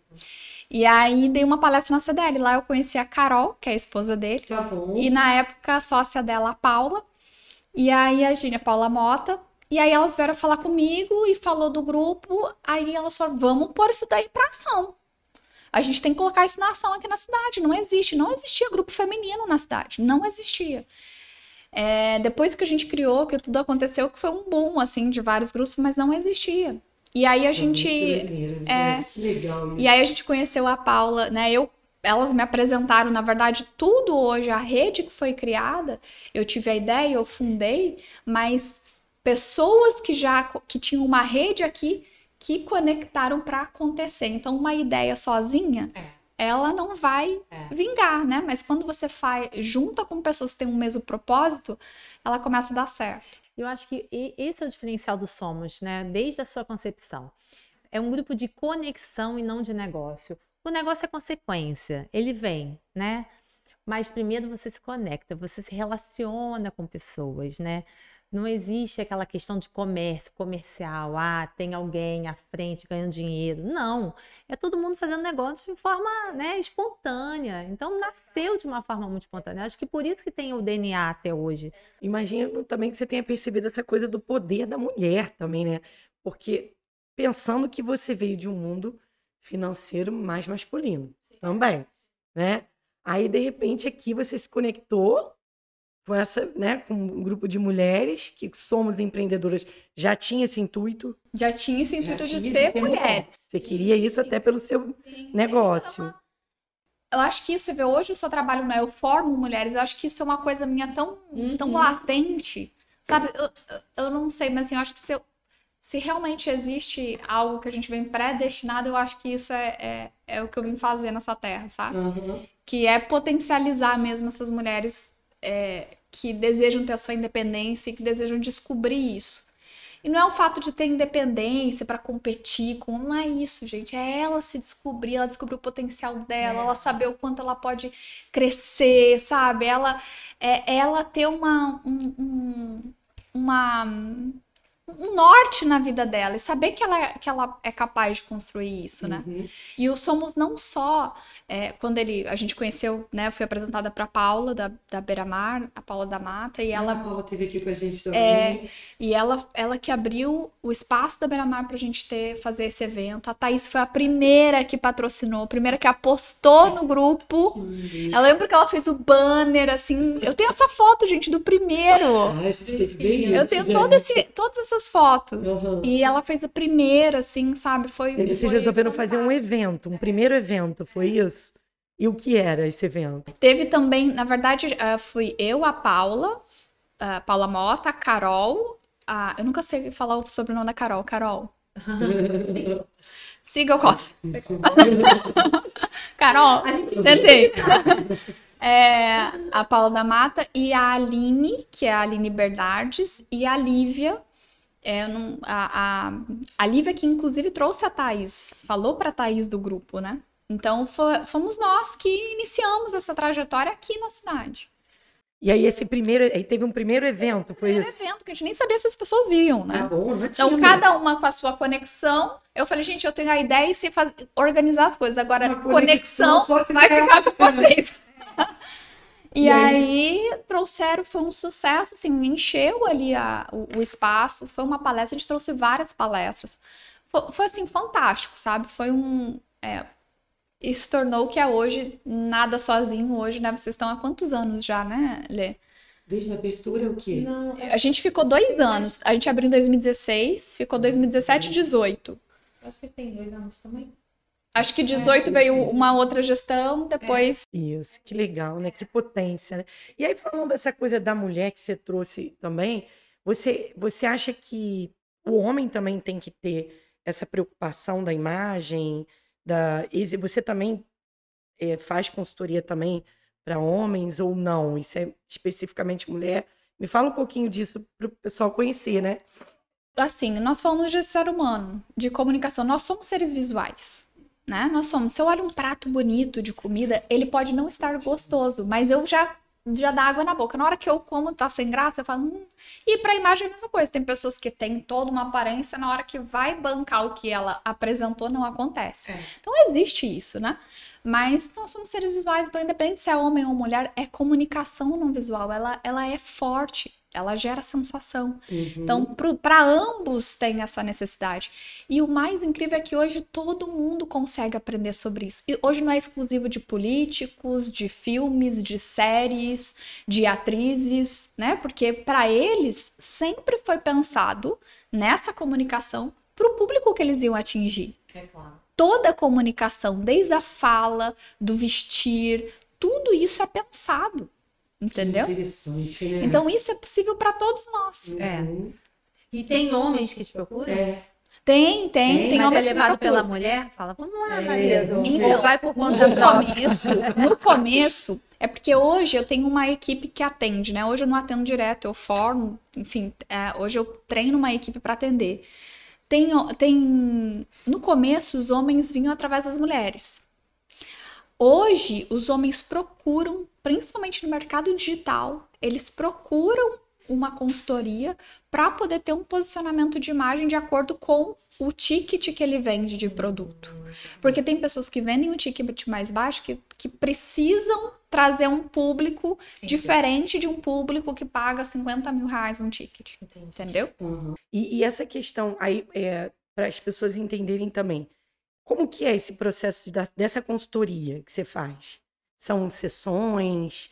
E aí dei uma palestra na CDL, lá eu conheci a Carol, que é a esposa dele, e na época a sócia dela, a Paula, e aí a Paula Mota, e aí elas vieram falar comigo e falou do grupo, aí elas falaram, vamos pôr isso daí pra ação. A gente tem que colocar isso na ação aqui na cidade, não existia grupo feminino na cidade, não existia. Depois que a gente criou, que tudo aconteceu, que foi um boom, assim, de vários grupos, mas não existia. E aí a gente... Que legal isso. E aí a gente conheceu a Paula, né? Elas me apresentaram, na verdade, tudo hoje, a rede que foi criada, eu tive a ideia, eu fundei, mas pessoas que tinham uma rede aqui que conectaram para acontecer. Então, uma ideia sozinha, ela não vai vingar, né? Mas quando você junta com pessoas que têm um mesmo propósito, ela começa a dar certo. Eu acho que esse é o diferencial do Somos, né? Desde a sua concepção. É um grupo de conexão e não de negócio. O negócio é consequência, ele vem, né? Mas primeiro você se conecta, você se relaciona com pessoas, né? Não existe aquela questão de comercial, tem alguém à frente ganhando dinheiro. Não, é todo mundo fazendo negócio de forma, né, espontânea. Então, nasceu de uma forma muito espontânea. Acho que por isso que tem o DNA até hoje. Imagino também que você tenha percebido essa coisa do poder da mulher também, né? Porque pensando que você veio de um mundo financeiro mais masculino também, né? Aí, de repente, aqui você se conectou com com um grupo de mulheres que somos empreendedoras, já tinha esse intuito? Já tinha esse intuito de ser mulheres. Você queria isso até pelo seu negócio. Eu acho que isso, você vê, hoje eu só trabalho, né? Eu formo mulheres, eu acho que isso é uma coisa minha tão latente, sabe? Eu não sei, mas assim, eu acho que se realmente existe algo que a gente vem predestinado, eu acho que isso é o que eu vim fazer nessa terra, sabe? Que é potencializar mesmo essas mulheres que desejam ter a sua independência e que desejam descobrir isso. E não é o fato de ter independência para competir com, não é isso, gente. É ela se descobrir, ela descobrir o potencial dela, ela saber o quanto ela pode crescer, sabe? Ela ter um norte na vida dela e saber que ela é capaz de construir isso, né? E o Somos não só, quando a gente conheceu, né? Eu fui apresentada para Paula da Beira-Mar, a Paula da Mata, e ela... A Paula esteve aqui com a gente também. E ela que abriu o espaço da Beira-Mar pra gente fazer esse evento. A Thaís foi a primeira que patrocinou, a primeira que apostou no grupo. Eu lembro que ela fez o banner, assim. Eu tenho essa foto, gente, do primeiro. A gente tem que ver isso, Eu tenho todas essas fotos. E ela fez a primeira, assim, sabe? Vocês resolveram fazer um evento, um primeiro evento, foi isso? E o que era esse evento? Teve também, na verdade, fui eu, a Paula Mota, a Carol. Eu nunca sei falar o sobrenome da Carol. Carol. Siga o código. Carol, tentei. A Paula da Mata e a Aline, que é a Aline Bernardes, e a Lívia. A Lívia que inclusive trouxe a Thaís, falou pra Thaís do grupo, né? Então fomos nós que iniciamos essa trajetória aqui na cidade. E aí aí teve um primeiro evento, foi isso? Primeiro evento, que a gente nem sabia se as pessoas iam, né? Tá bom, então, cada uma com a sua conexão. Eu falei, gente, eu tenho a ideia e sei organizar as coisas. Agora, conexão vai ficar com vocês. E aí, trouxeram, foi um sucesso, assim, encheu ali o espaço. Foi uma palestra, a gente trouxe várias palestras. Foi assim, fantástico, sabe? Foi e se tornou o que é hoje, nada sozinho hoje, né? Vocês estão há quantos anos já, né, Lê? Desde a abertura, o quê? Não, a gente ficou 2 anos. A gente abriu em 2016, ficou 2017 e 18. Acho que tem 2 anos também. Acho que 18 veio uma outra gestão, depois... Isso, que legal, né? Que potência, né? E aí, falando dessa coisa da mulher que você trouxe também, você acha que o homem também tem que ter essa preocupação da imagem? Você também faz consultoria também para homens ou não? Isso é especificamente mulher? Me fala um pouquinho disso para o pessoal conhecer, né? Assim, nós falamos de ser humano, de comunicação. Nós somos seres visuais, né? Se eu olho um prato bonito de comida, ele pode não estar gostoso, mas eu já dá água na boca. Na hora que eu como, tá sem graça, eu falo... E pra imagem é a mesma coisa. Tem pessoas que têm toda uma aparência, na hora que vai bancar o que ela apresentou, não acontece. Então, existe isso, né? Mas nós somos seres visuais, então independente se é homem ou mulher, é comunicação não visual. Ela é forte, ela gera sensação. Então, para ambos tem essa necessidade. E o mais incrível é que hoje todo mundo consegue aprender sobre isso. E hoje não é exclusivo de políticos, de filmes, de séries, de atrizes, né? Porque para eles sempre foi pensado nessa comunicação para o público que eles iam atingir. É claro. Toda a comunicação, desde a fala, do vestir, tudo isso é pensado. Entendeu? Que interessante, né? Então isso é possível para todos nós. E tem homens que te procuram? Tem Mas homens é que levado me pela procuram. mulher? Fala, vamos lá, marido. Então, Vai por conta própria. no começo, é porque hoje eu tenho uma equipe que atende, né? Hoje eu não atendo direto, eu formo, enfim, hoje eu treino uma equipe para atender. No começo, os homens vinham através das mulheres. Hoje, os homens procuram, principalmente no mercado digital, eles procuram uma consultoria para poder ter um posicionamento de imagem de acordo com o ticket que ele vende de produto. Porque tem pessoas que vendem um ticket mais baixo que precisam trazer um público diferente de um público que paga 50 mil reais um ticket. Entendeu? E essa questão aí, para as pessoas entenderem também, como que é esse processo dessa consultoria que você faz? São sessões?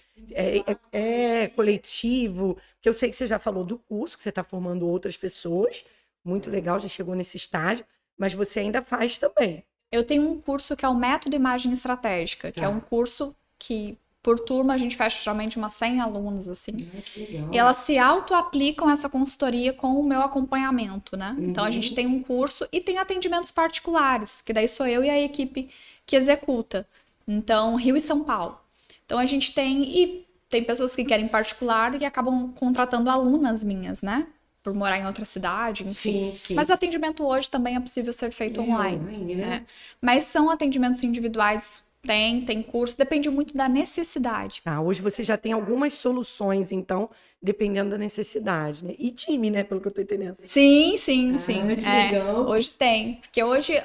Coletivo? Porque eu sei que você já falou do curso, que você está formando outras pessoas. Muito legal, já chegou nesse estágio. Mas você ainda faz também. Eu tenho um curso que é o Método Imagem Estratégica, que é um curso que, por turma, a gente fecha geralmente umas 100 alunos, assim. Que legal. E elas se auto-aplicam essa consultoria com o meu acompanhamento, né? Então, a gente tem um curso e tem atendimentos particulares, que daí sou eu e a equipe que executa. Então, Rio e São Paulo. Então, a gente tem pessoas que querem particular e que acabam contratando alunas minhas, né? por morar em outra cidade, enfim. Sim, sim. Mas o atendimento hoje também é possível ser feito online, né? né? Mas são atendimentos individuais, tem curso, depende muito da necessidade. Tá, hoje você já tem algumas soluções, então, dependendo da necessidade, né? E time, né? Pelo que eu tô entendendo. Sim. que legal. Hoje tem. Porque hoje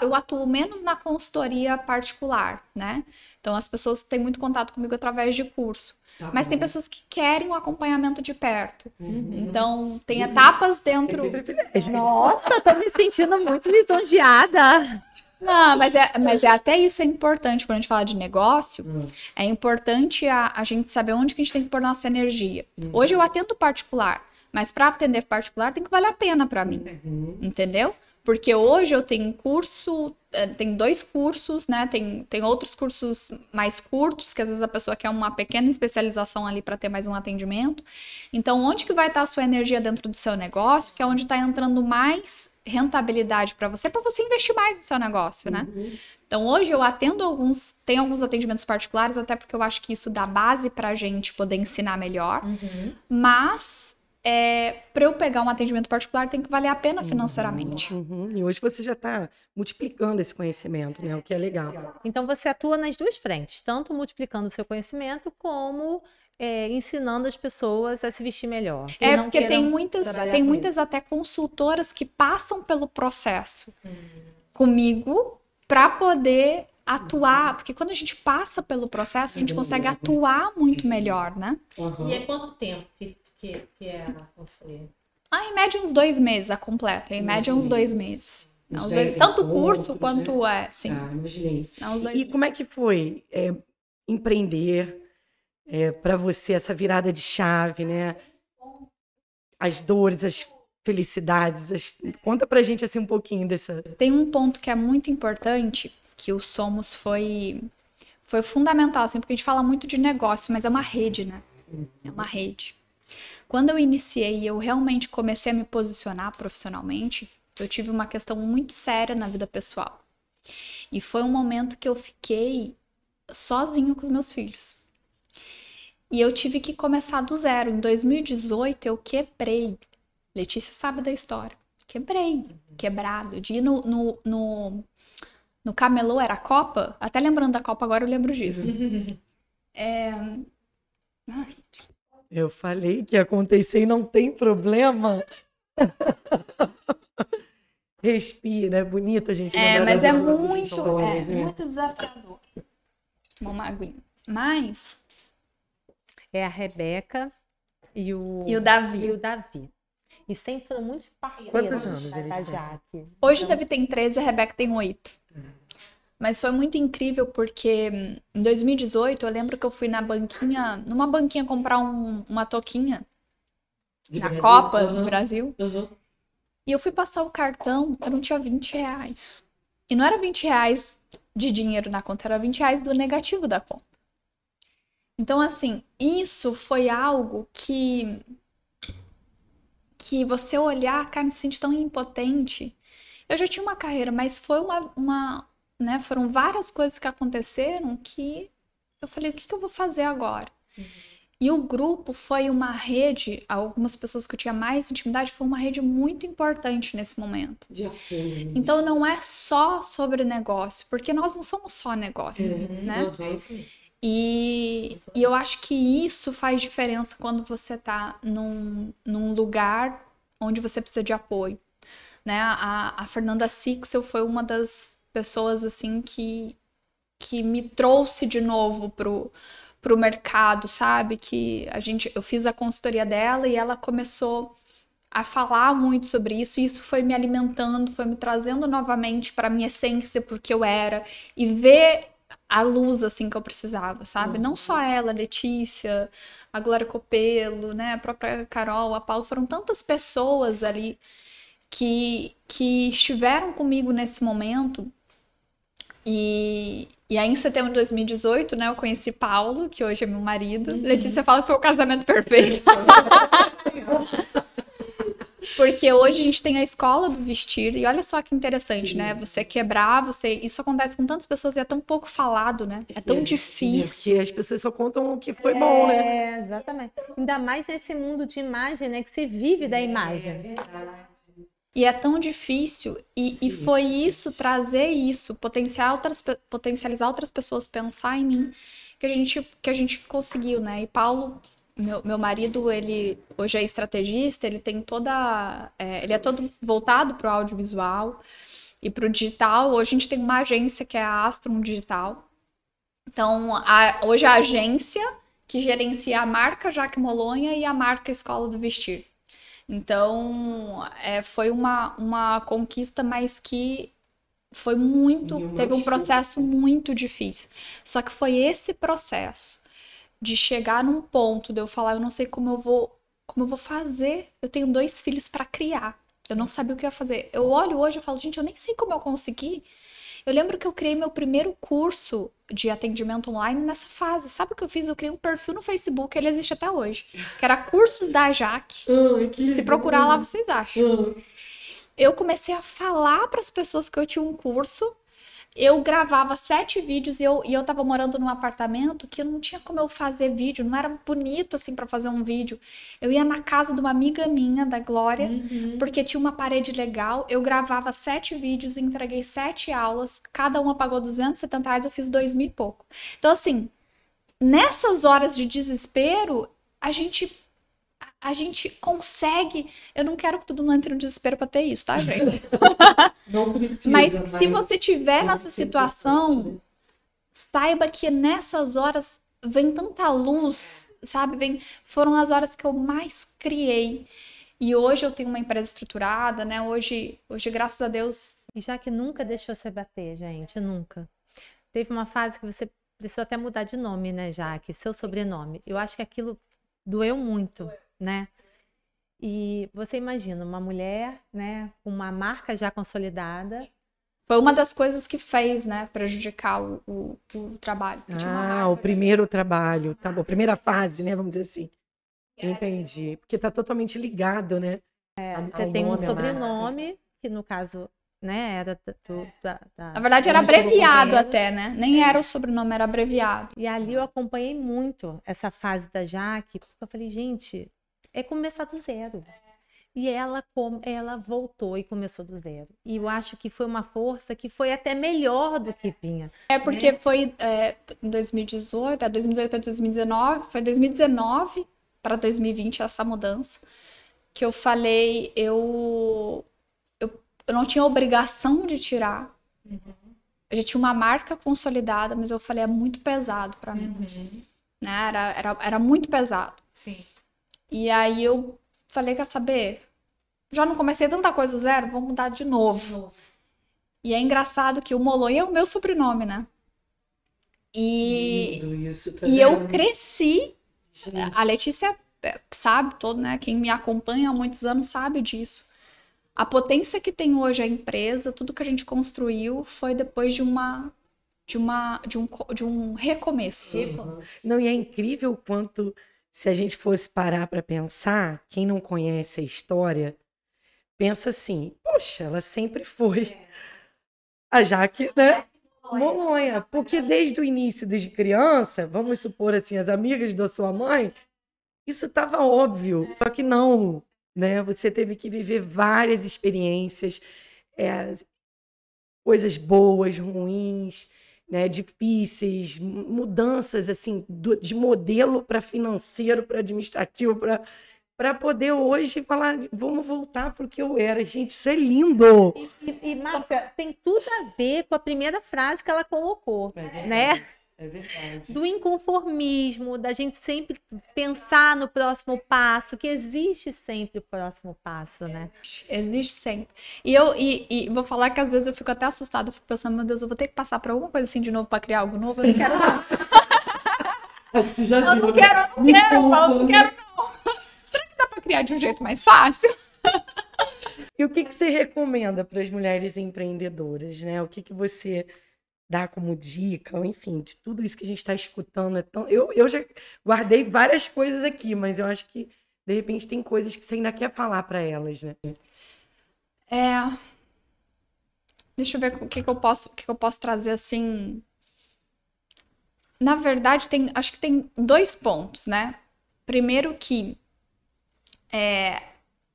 eu atuo menos na consultoria particular, né? Então, as pessoas têm muito contato comigo através de curso. Tá Mas tem bom. pessoas que querem um acompanhamento de perto. Uhum. Então, tem etapas Você dentro... tem privilégio. Nossa, tô me sentindo muito lisonjeada. Não, mas até isso é importante quando a gente fala de negócio. É importante a gente saber onde que a gente tem que pôr nossa energia. Hoje eu atendo particular, mas para atender particular tem que valer a pena para mim, entendeu? Porque hoje eu tenho curso, tem 2 cursos, né? Tem outros cursos mais curtos, que às vezes a pessoa quer uma pequena especialização ali para ter mais um atendimento. Então, onde que vai estar a sua energia dentro do seu negócio, que é onde está entrando mais rentabilidade para você investir mais no seu negócio, né? Então, hoje eu tem alguns atendimentos particulares, até porque eu acho que isso dá base para a gente poder ensinar melhor, mas para eu pegar um atendimento particular tem que valer a pena financeiramente. E hoje você já está multiplicando esse conhecimento, né? O que é legal. Então você atua nas 2 frentes, tanto multiplicando o seu conhecimento, como ensinando as pessoas a se vestir melhor. Que não Porque tem queiram trabalhar tem com muitas até consultoras que passam pelo processo comigo para poder atuar, porque quando a gente passa pelo processo, a gente consegue atuar muito melhor, né? E é quanto tempo que é a consultoria? Em média uns 2 meses a completa, em média uns 2 meses. Não, tanto curso quanto sim. Imaginei. Não, uns 2 E como é que foi empreender para você essa virada de chave, né? As dores, as felicidades. Conta pra gente assim um pouquinho dessa. Tem um ponto que é muito importante, que o Somos foi fundamental, assim, porque a gente fala muito de negócio, mas é uma rede, né? É uma rede. Quando eu iniciei e eu realmente comecei a me posicionar profissionalmente, eu tive uma questão muito séria na vida pessoal. E foi um momento que eu fiquei sozinha com os meus filhos. E eu tive que começar do zero. Em 2018, eu quebrei. Letícia sabe da história. Quebrei. Quebrado. De ir no camelô, era a Copa. Até lembrando da Copa, agora eu lembro disso. Eu falei que ia acontecer e não tem problema. Respira, é bonito a gente lembrar mas é das nossas muito, histórias, né? muito desafiador. Tomar uma aguinha. Mas... É a Rebeca e o Davi. E sempre foram muito parceiros. Quantos anos da eles têm? Jaque. Hoje o Davi tem 13 e a Rebeca tem 8. Mas foi muito incrível porque em 2018 eu lembro que eu fui numa banquinha comprar uma touquinha na Copa no Brasil. E eu fui passar o cartão, eu não tinha 20 reais. E não era 20 reais de dinheiro na conta, era 20 reais do negativo da conta. Então, assim, isso foi algo que você olhar, cara, se sente tão impotente. Eu já tinha uma carreira, mas foi né, foram várias coisas que aconteceram que eu falei, o que eu vou fazer agora? E o grupo foi uma rede, algumas pessoas que eu tinha mais intimidade, foi uma rede muito importante nesse momento. Então não é só sobre negócio, porque nós não somos só negócio, né? E eu acho que isso faz diferença quando você tá num lugar onde você precisa de apoio, né? A Fernanda Sixel foi uma das pessoas assim que me trouxe de novo pro mercado, sabe? Eu fiz a consultoria dela e ela começou a falar muito sobre isso, e isso foi me alimentando, foi me trazendo novamente para minha essência, porque eu era, e ver a luz assim que eu precisava, sabe? Não só ela, a Letícia, a Glória Copelo, né? A própria Carol, a Paula, foram tantas pessoas ali que estiveram comigo nesse momento. E aí, em setembro de 2018, né, eu conheci Paulo, que hoje é meu marido. Letícia fala que foi o casamento perfeito. Porque hoje a gente tem a escola do vestir, e olha só que interessante, né? Você quebrar, isso acontece com tantas pessoas e é tão pouco falado, né? É tão difícil. Porque as pessoas só contam o que foi bom, né? Exatamente. Ainda mais nesse mundo de imagem, né? Que você vive da imagem. E é tão difícil, e foi isso, trazer isso, potencializar outras pessoas, pensar em mim, que a gente conseguiu, né? E Paulo, meu marido, ele hoje é estrategista, ele tem ele é todo voltado para o audiovisual e para o digital. Hoje a gente tem uma agência que é a Astron Digital. Então, hoje a agência que gerencia a marca Jaque Molonha e a marca Escola do Vestir. Então, foi uma conquista, mas que foi teve um processo muito difícil. Só que foi esse processo de chegar num ponto de eu falar, eu não sei como eu vou fazer. Eu tenho 2 filhos para criar. Eu não sabia o que eu ia fazer. Eu olho hoje e falo, gente, eu nem sei como eu consegui. Eu lembro que eu criei meu primeiro curso de atendimento online nessa fase. Sabe o que eu fiz? Eu criei um perfil no Facebook, ele existe até hoje, que era Cursos da Jaque. Se procurar lá, vocês acham. Eu comecei a falar para as pessoas que eu tinha um curso. Eu gravava 7 vídeos e eu tava morando num apartamento que não tinha como eu fazer vídeo, não era bonito assim para fazer um vídeo. Eu ia na casa de uma amiga minha, da Glória, porque tinha uma parede legal. Eu gravava 7 vídeos, entreguei 7 aulas, cada uma pagou R$270, eu fiz 2.000 e pouco. Então, assim, nessas horas de desespero, a gente consegue. Eu não quero que todo mundo entre no desespero para ter isso, tá, gente? Não precisa. Mas se você tiver nessa situação, saiba que nessas horas vem tanta luz, sabe? Foram as horas que eu mais criei. E hoje eu tenho uma empresa estruturada, né? Hoje, graças a Deus. E já que nunca deixou você bater, gente, nunca. Teve uma fase que você precisou até mudar de nome, né, Jaque? Seu sobrenome. Eu acho que aquilo doeu muito, né? E você imagina uma mulher, né, com uma marca já consolidada. Foi uma das coisas que fez, né, prejudicar o trabalho. O primeiro trabalho, tá bom, primeira fase, né, vamos dizer assim. Entendi, porque tá totalmente ligado, né? Você tem um sobrenome, que no caso, né, era Na verdade era abreviado até, né? Nem era o sobrenome, era abreviado. E ali eu acompanhei muito essa fase da Jaque, porque eu falei, gente, é começar do zero. E ela voltou e começou do zero. E eu acho que foi uma força que foi até melhor do que vinha. Porque foi em 2018, 2018 para 2019, foi 2019 para 2020 essa mudança, que eu falei, eu não tinha obrigação de tirar. Eu já tinha uma marca consolidada, mas eu falei, é muito pesado para mim. Né? Era muito pesado. Sim. E aí eu falei, quer saber? Já não comecei tanta coisa do zero, vou mudar de novo. E é engraçado que o Molonha é o meu sobrenome, né? E eu cresci. Gente. A Letícia sabe todo, né? Quem me acompanha há muitos anos sabe disso. A potência que tem hoje a empresa, tudo que a gente construiu foi depois de um recomeço. Não, e é incrível o quanto, se a gente fosse parar para pensar, quem não conhece a história, pensa assim, poxa, ela sempre foi a Jaque, né? Molonha, porque desde o início, desde criança, vamos supor assim, as amigas da sua mãe, isso estava óbvio, só que não, né? Você teve que viver várias experiências, coisas boas, ruins, né? Difíceis, mudanças assim, de modelo para financeiro, para administrativo, para poder hoje falar, vamos voltar para o que eu era. Gente, isso é lindo! E Márcia, tem tudo a ver com a primeira frase que ela colocou, né? É verdade. Do inconformismo, da gente sempre pensar no próximo passo, que existe sempre o próximo passo, né? Existe sempre. E vou falar que às vezes eu fico até assustada, eu fico pensando, meu Deus, eu vou ter que passar por alguma coisa assim de novo para criar algo novo? Eu não quero não. Acho que já eu não quero não. Será que dá para criar de um jeito mais fácil? E o que você recomenda para as mulheres empreendedoras, né? O que você dá como dica, ou enfim, de tudo isso que a gente está escutando. Eu já guardei várias coisas aqui, mas eu acho que de repente tem coisas que você ainda quer falar para elas, né? Deixa eu ver o que que eu posso trazer assim. Na verdade, acho que tem 2 pontos, né? Primeiro que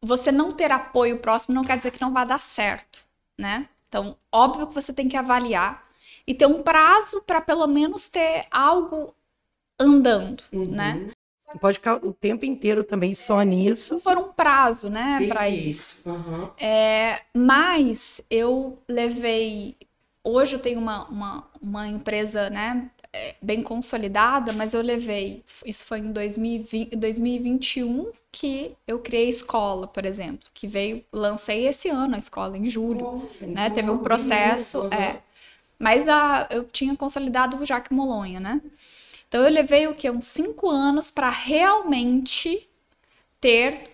você não ter apoio próximo não quer dizer que não vai dar certo, né? Então, óbvio que você tem que avaliar e ter um prazo para pelo menos ter algo andando, né? Você pode ficar o tempo inteiro também só nisso. Por um prazo, né, para isso. Mas eu levei. Hoje eu tenho uma empresa, né, bem consolidada, mas eu levei. Isso foi em 2021 que eu criei a escola, por exemplo, que lancei esse ano a escola, em julho, né? Teve um processo. Mas eu tinha consolidado o Jaque Molonha, né? Então eu levei uns 5 anos para realmente ter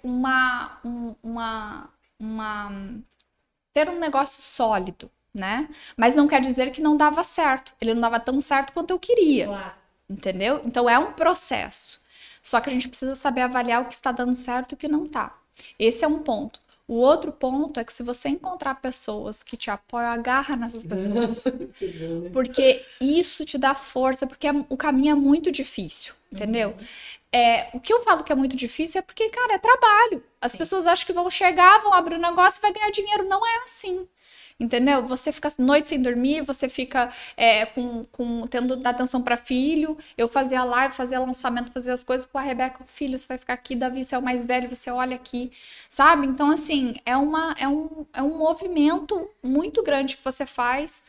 ter um negócio sólido, né? Mas não quer dizer que não dava certo. Ele não dava tão certo quanto eu queria. Claro. Entendeu? Então é um processo. Só que a gente precisa saber avaliar o que está dando certo e o que não tá. Esse é um ponto. O outro ponto é que se você encontrar pessoas que te apoiam, agarra nessas pessoas. Porque isso te dá força, porque o caminho é muito difícil, entendeu? O que eu falo que é muito difícil é porque, cara, é trabalho. As pessoas acham que vão chegar, vão abrir um negócio e vai ganhar dinheiro. Não é assim. Entendeu? Você fica noite sem dormir, você fica tendo atenção para filho. Eu fazia live, fazia lançamento, fazia as coisas com a Rebeca. Filho, você vai ficar aqui, Davi, você é o mais velho, você olha aqui, sabe? Então, assim, é um movimento muito grande que você faz,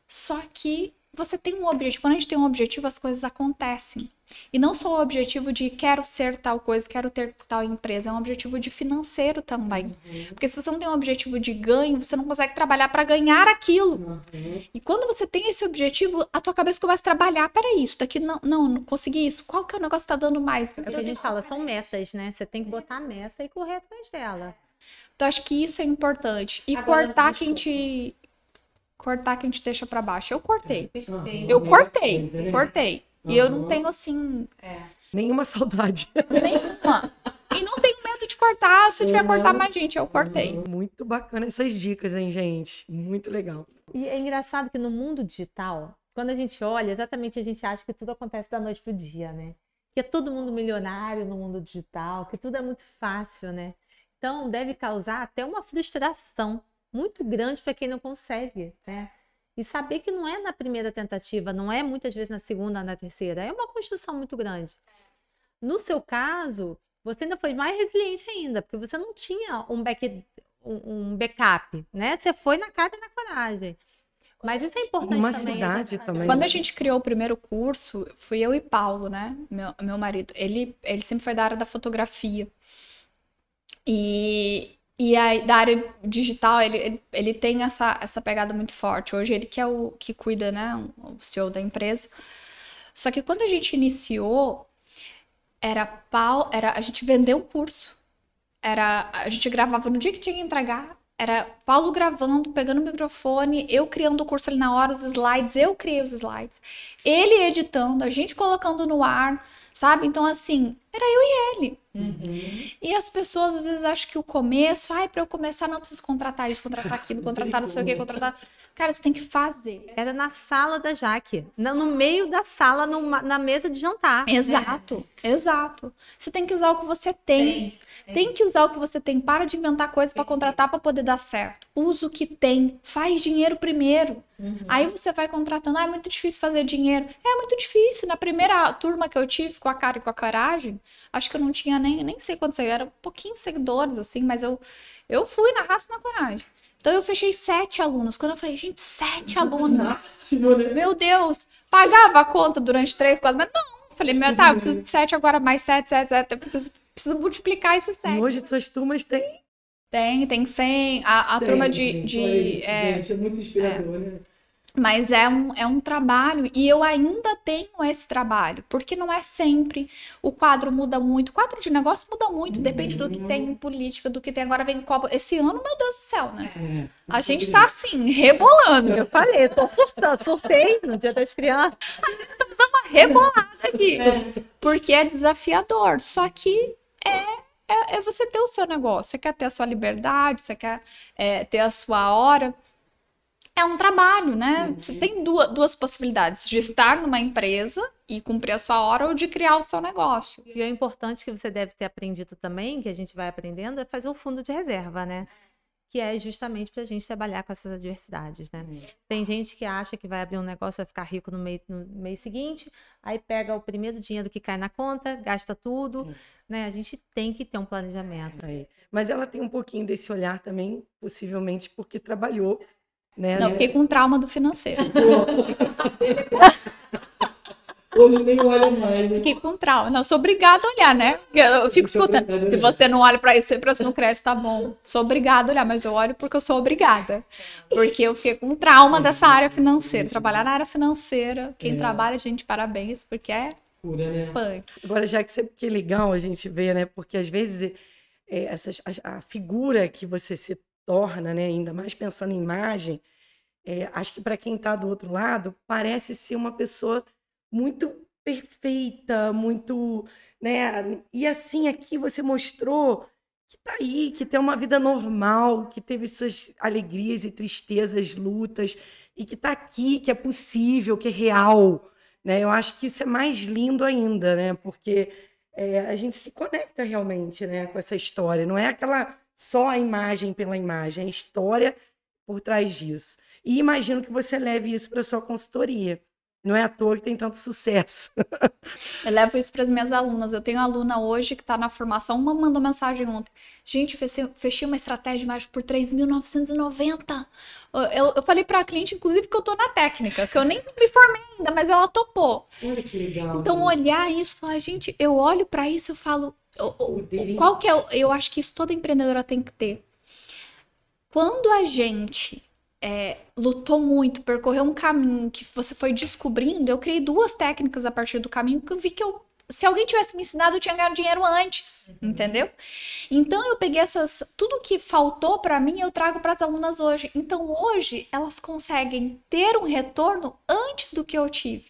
só que você tem um objetivo. Quando a gente tem um objetivo, as coisas acontecem. E não só o objetivo de quero ser tal coisa, quero ter tal empresa, é um objetivo de financeiro também. Porque se você não tem um objetivo de ganho, você não consegue trabalhar para ganhar aquilo. E quando você tem esse objetivo, a tua cabeça começa a trabalhar. Peraí, isso daqui não consegui isso. Qual que é o negócio que tá dando mais? É o que a gente fala, são metas, né? Você tem que botar a meta e correr atrás dela. Então, acho que isso é importante. E agora, cortar quem te deixa para baixo. Eu cortei. Eu cortei. E eu não tenho, assim... Nenhuma saudade. Nenhuma. E não tenho medo de cortar. Se eu tiver que cortar mais gente, eu cortei. Muito bacana essas dicas, hein, gente? Muito legal. E é engraçado que no mundo digital, quando a gente olha, exatamente a gente acha que tudo acontece da noite pro dia, né? Que é todo mundo milionário no mundo digital, que tudo é muito fácil, né? Então, deve causar até uma frustração muito grande para quem não consegue, né? E saber que não é na primeira tentativa, não é muitas vezes na segunda, na terceira. É uma construção muito grande. No seu caso, você ainda foi mais resiliente ainda, porque você não tinha um backup, né? Você foi na cara e na coragem. Mas isso é importante uma também. Cidade também. Quando a gente criou o primeiro curso, fui eu e Paulo, né? Meu marido. Ele sempre foi da área da fotografia. E aí, da área digital, ele tem essa pegada muito forte. Hoje ele que é o que cuida, né? O CEO da empresa. Só que quando a gente iniciou, a gente vendeu o curso. A gente gravava no dia que tinha que entregar. Era Paulo gravando, pegando o microfone, eu criando o curso ali na hora, os slides, eu criei os slides. Ele editando, a gente colocando no ar, sabe? Então, assim, era eu e ele. E as pessoas às vezes acham que o começo, para eu começar não preciso contratar isso, contratar aquilo, contratar não sei o que, contratar... Cara, você tem que fazer. Era na sala da Jaque, no meio da sala, na mesa de jantar. Exato, exato. Você tem que usar o que você tem. Tem que usar o que você tem. Para de inventar coisas para contratar para poder dar certo. Usa o que tem. Faz dinheiro primeiro. Aí você vai contratando. É muito difícil fazer dinheiro. É muito difícil. Na primeira turma que eu tive com a cara e com a coragem, acho que eu não tinha nem sei quantos, eram pouquinhos seguidores, assim, mas eu fui na raça e na coragem. Então eu fechei 7 alunos. Quando eu falei, gente, 7 alunos. Meu Deus. Pagava a conta durante 3, 4, mas não. Falei, eu preciso de 7 agora, mais 7. Eu preciso multiplicar esses 7. E hoje suas turmas têm? Tem 100. A turma gente, é muito inspirador, né? Mas é um trabalho, e eu ainda tenho esse trabalho, porque não é sempre. O quadro muda muito, o quadro de negócio muda muito, depende do que tem em política, do que tem agora, vem Copa. Esse ano, meu Deus do céu, né? A gente tá assim, rebolando. Eu falei, tô surtando, surtei no Dia das Crianças. A gente tá dando uma rebolada aqui, porque é desafiador, só que é você ter o seu negócio. Você quer ter a sua liberdade, você quer ter a sua hora. É um trabalho, né? Você tem duas possibilidades, de estar numa empresa e cumprir a sua hora ou de criar o seu negócio. E é importante que você deve ter aprendido também, que a gente vai aprendendo, é fazer o fundo de reserva, né? Que é justamente para a gente trabalhar com essas adversidades, né? Tem gente que acha que vai abrir um negócio, vai ficar rico no mês seguinte, aí pega o primeiro dinheiro que cai na conta, gasta tudo, né? A gente tem que ter um planejamento. Mas ela tem um pouquinho desse olhar também, possivelmente porque trabalhou, né? Não, fiquei com trauma do financeiro. Hoje nem olha mais, né? Fiquei com trauma. Não, sou obrigada a olhar, né? Eu fico escutando. Se você não olha para isso, para você não cresce, tá bom. Sou obrigada a olhar, mas eu olho porque eu sou obrigada. Porque eu fiquei com trauma dessa área financeira. Trabalhar na área financeira, quem trabalha, gente, parabéns, porque é punk. Agora, já que é legal a gente ver, né? Porque às vezes a figura que você se torna, né? Ainda mais pensando em imagem, acho que para quem está do outro lado, parece ser uma pessoa muito perfeita, muito, né? E assim, aqui você mostrou que tá aí, que tem uma vida normal, que teve suas alegrias e tristezas, lutas, e que tá aqui, que é possível, que é real, né? Eu acho que isso é mais lindo ainda, né? Porque a gente se conecta realmente, né, com essa história. Não é aquela só a imagem pela imagem, é a história por trás disso. E imagino que você leve isso para sua consultoria. Não é à toa que tem tanto sucesso. Eu levo isso para as minhas alunas. Eu tenho aluna hoje que está na formação. Uma mandou mensagem ontem. Gente, fechei uma estratégia de marketing por 3.990. Eu falei para a cliente, inclusive, que eu estou na técnica, que eu nem me formei ainda, mas ela topou. Olha que legal. Então, olhar isso, falar, gente, eu olho para isso e falo, qual que é? Eu acho que isso toda empreendedora tem que ter. Quando a gente lutou muito, percorreu um caminho que você foi descobrindo, eu criei 2 técnicas a partir do caminho que eu vi que se alguém tivesse me ensinado, eu tinha ganhado dinheiro antes, entendeu? Então eu peguei tudo que faltou para mim, eu trago para as alunas hoje. Então hoje elas conseguem ter um retorno antes do que eu tive.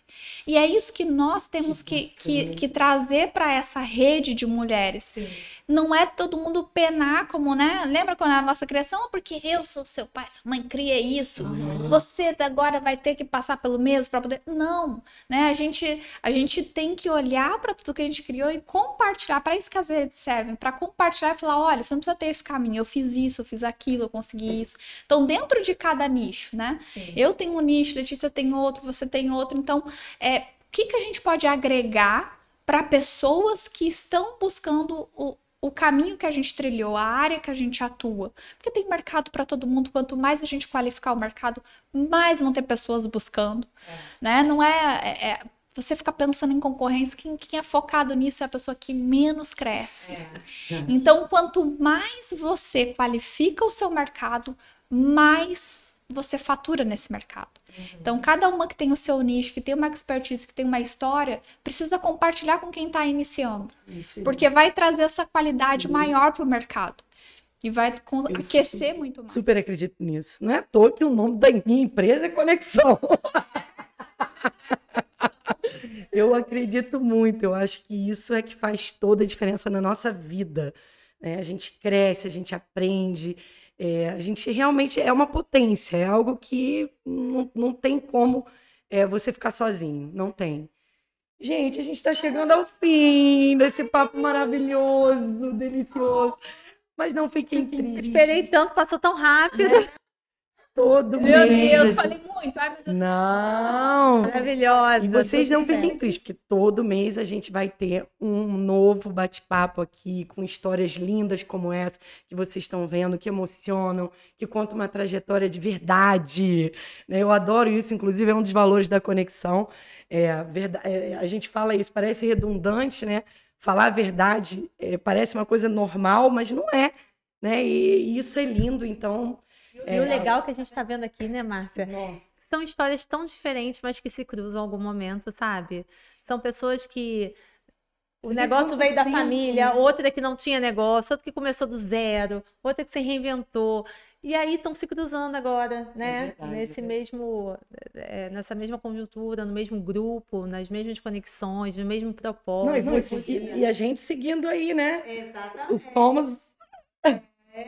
E é isso que nós temos que trazer para essa rede de mulheres. Sim. Não é todo mundo penar como, né? Lembra quando era a nossa criação? Porque eu sou seu pai, sua mãe cria isso. Você agora vai ter que passar pelo mesmo para poder... Não, né? A gente tem que olhar para tudo que a gente criou e compartilhar. Para isso que as redes servem, para compartilhar e falar, olha, você não precisa ter esse caminho. Eu fiz isso, eu fiz aquilo, eu consegui isso. Então, dentro de cada nicho, né? Sim. Eu tenho um nicho, Letícia tem outro, você tem outro. Então, o que a gente pode agregar para pessoas que estão buscando o caminho que a gente trilhou, a área que a gente atua? Porque tem mercado para todo mundo. Quanto mais a gente qualificar o mercado, mais vão ter pessoas buscando, né? Não você ficar pensando em concorrência, quem é focado nisso é a pessoa que menos cresce. Então, quanto mais você qualifica o seu mercado, mais você fatura nesse mercado. Então, cada uma que tem o seu nicho, que tem uma expertise, que tem uma história, precisa compartilhar com quem está iniciando. Porque vai trazer essa qualidade maior para o mercado. E vai aquecer muito mais. Super acredito nisso. Não é à toa que o nome da minha empresa é Conexão. Eu acredito muito. Eu acho que isso é que faz toda a diferença na nossa vida, né? A gente cresce, a gente aprende... a gente realmente é uma potência, é algo que não tem como você ficar sozinho, não tem. Gente, a gente está chegando ao fim desse papo maravilhoso, delicioso, mas não fiquem tristes. Esperei tanto, passou tão rápido. Todo Meu mês. Deus, falei muito. Ai, meu Deus. Não. Maravilhosa. E vocês não fiquem tristes, porque todo mês a gente vai ter um novo bate-papo aqui, com histórias lindas como essa, que vocês estão vendo, que emocionam, que contam uma trajetória de verdade, né? Eu adoro isso, inclusive é um dos valores da Conexão. A gente fala isso, parece redundante, né? Falar a verdade parece uma coisa normal, mas não é, né? E isso é lindo, então... E o legal que a gente está vendo aqui, né, Márcia? São histórias tão diferentes, mas que se cruzam em algum momento, sabe? São pessoas que O negócio veio da família, outra que não tinha negócio, outra que começou do zero, outra que se reinventou. E aí estão se cruzando agora, né? Nessa mesma conjuntura, no mesmo grupo, nas mesmas conexões, no mesmo propósito. E a gente seguindo aí, né? Exatamente. Os somos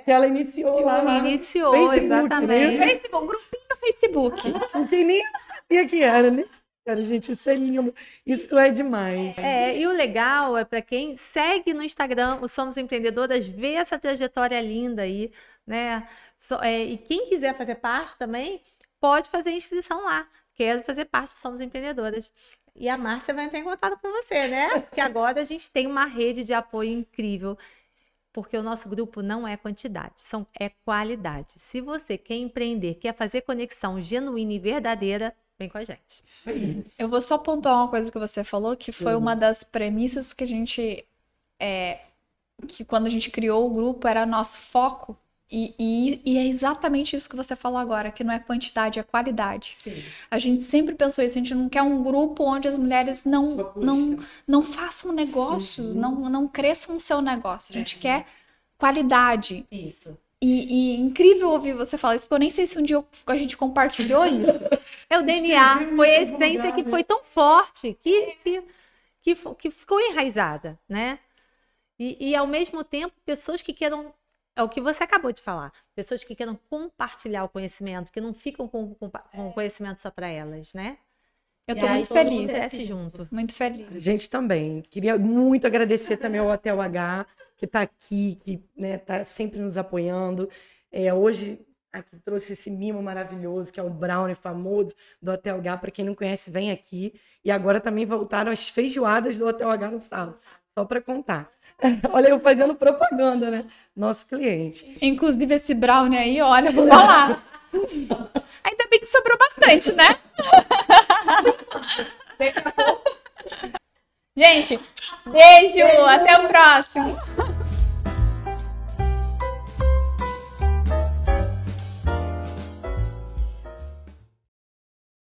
que ela iniciou lá. Iniciou, Facebook, exatamente. Né? Facebook, grupinho no Facebook. Não tem nem sabia que era, né? Cara, gente, isso é lindo. Isso é demais. E o legal é para quem segue no Instagram, o Somos Empreendedoras, vê essa trajetória linda aí, né? E quem quiser fazer parte também, pode fazer inscrição lá. Quero fazer parte do Somos Empreendedoras. E a Márcia vai entrar em contato com você, né? Porque agora a gente tem uma rede de apoio incrível. Porque o nosso grupo não é quantidade, é qualidade. Se você quer empreender, quer fazer conexão genuína e verdadeira, vem com a gente. Eu vou só pontuar uma coisa que você falou, que foi uma das premissas que a gente... que quando a gente criou o grupo, era nosso foco. E é exatamente isso que você falou agora, que não é quantidade, é qualidade. Sim. A gente sempre pensou isso, a gente não quer um grupo onde as mulheres não façam negócios, não cresçam o seu negócio. A gente quer qualidade. Isso. E incrível ouvir você falar isso, porque eu nem sei se um dia a gente compartilhou isso. É o DNA, foi a essência que foi tão forte que ficou enraizada, né? E ao mesmo tempo, pessoas que queiram, é o que você acabou de falar, pessoas que queiram compartilhar o conhecimento, que não ficam com o conhecimento só para elas, né? Eu tô muito feliz. Cresce junto. Muito feliz. A gente também. Queria muito agradecer também ao Hotel H, que está aqui, que está sempre nos apoiando. Hoje, aqui trouxe esse mimo maravilhoso, que é o brownie famoso do Hotel H. Para quem não conhece, vem aqui. E agora também voltaram as feijoadas do Hotel H no sábado. Só para contar. Olha, eu fazendo propaganda, né? Nosso cliente. Inclusive, esse brownie aí, olha, vou falar. Ainda bem que sobrou bastante, né? Gente, beijo, até o próximo.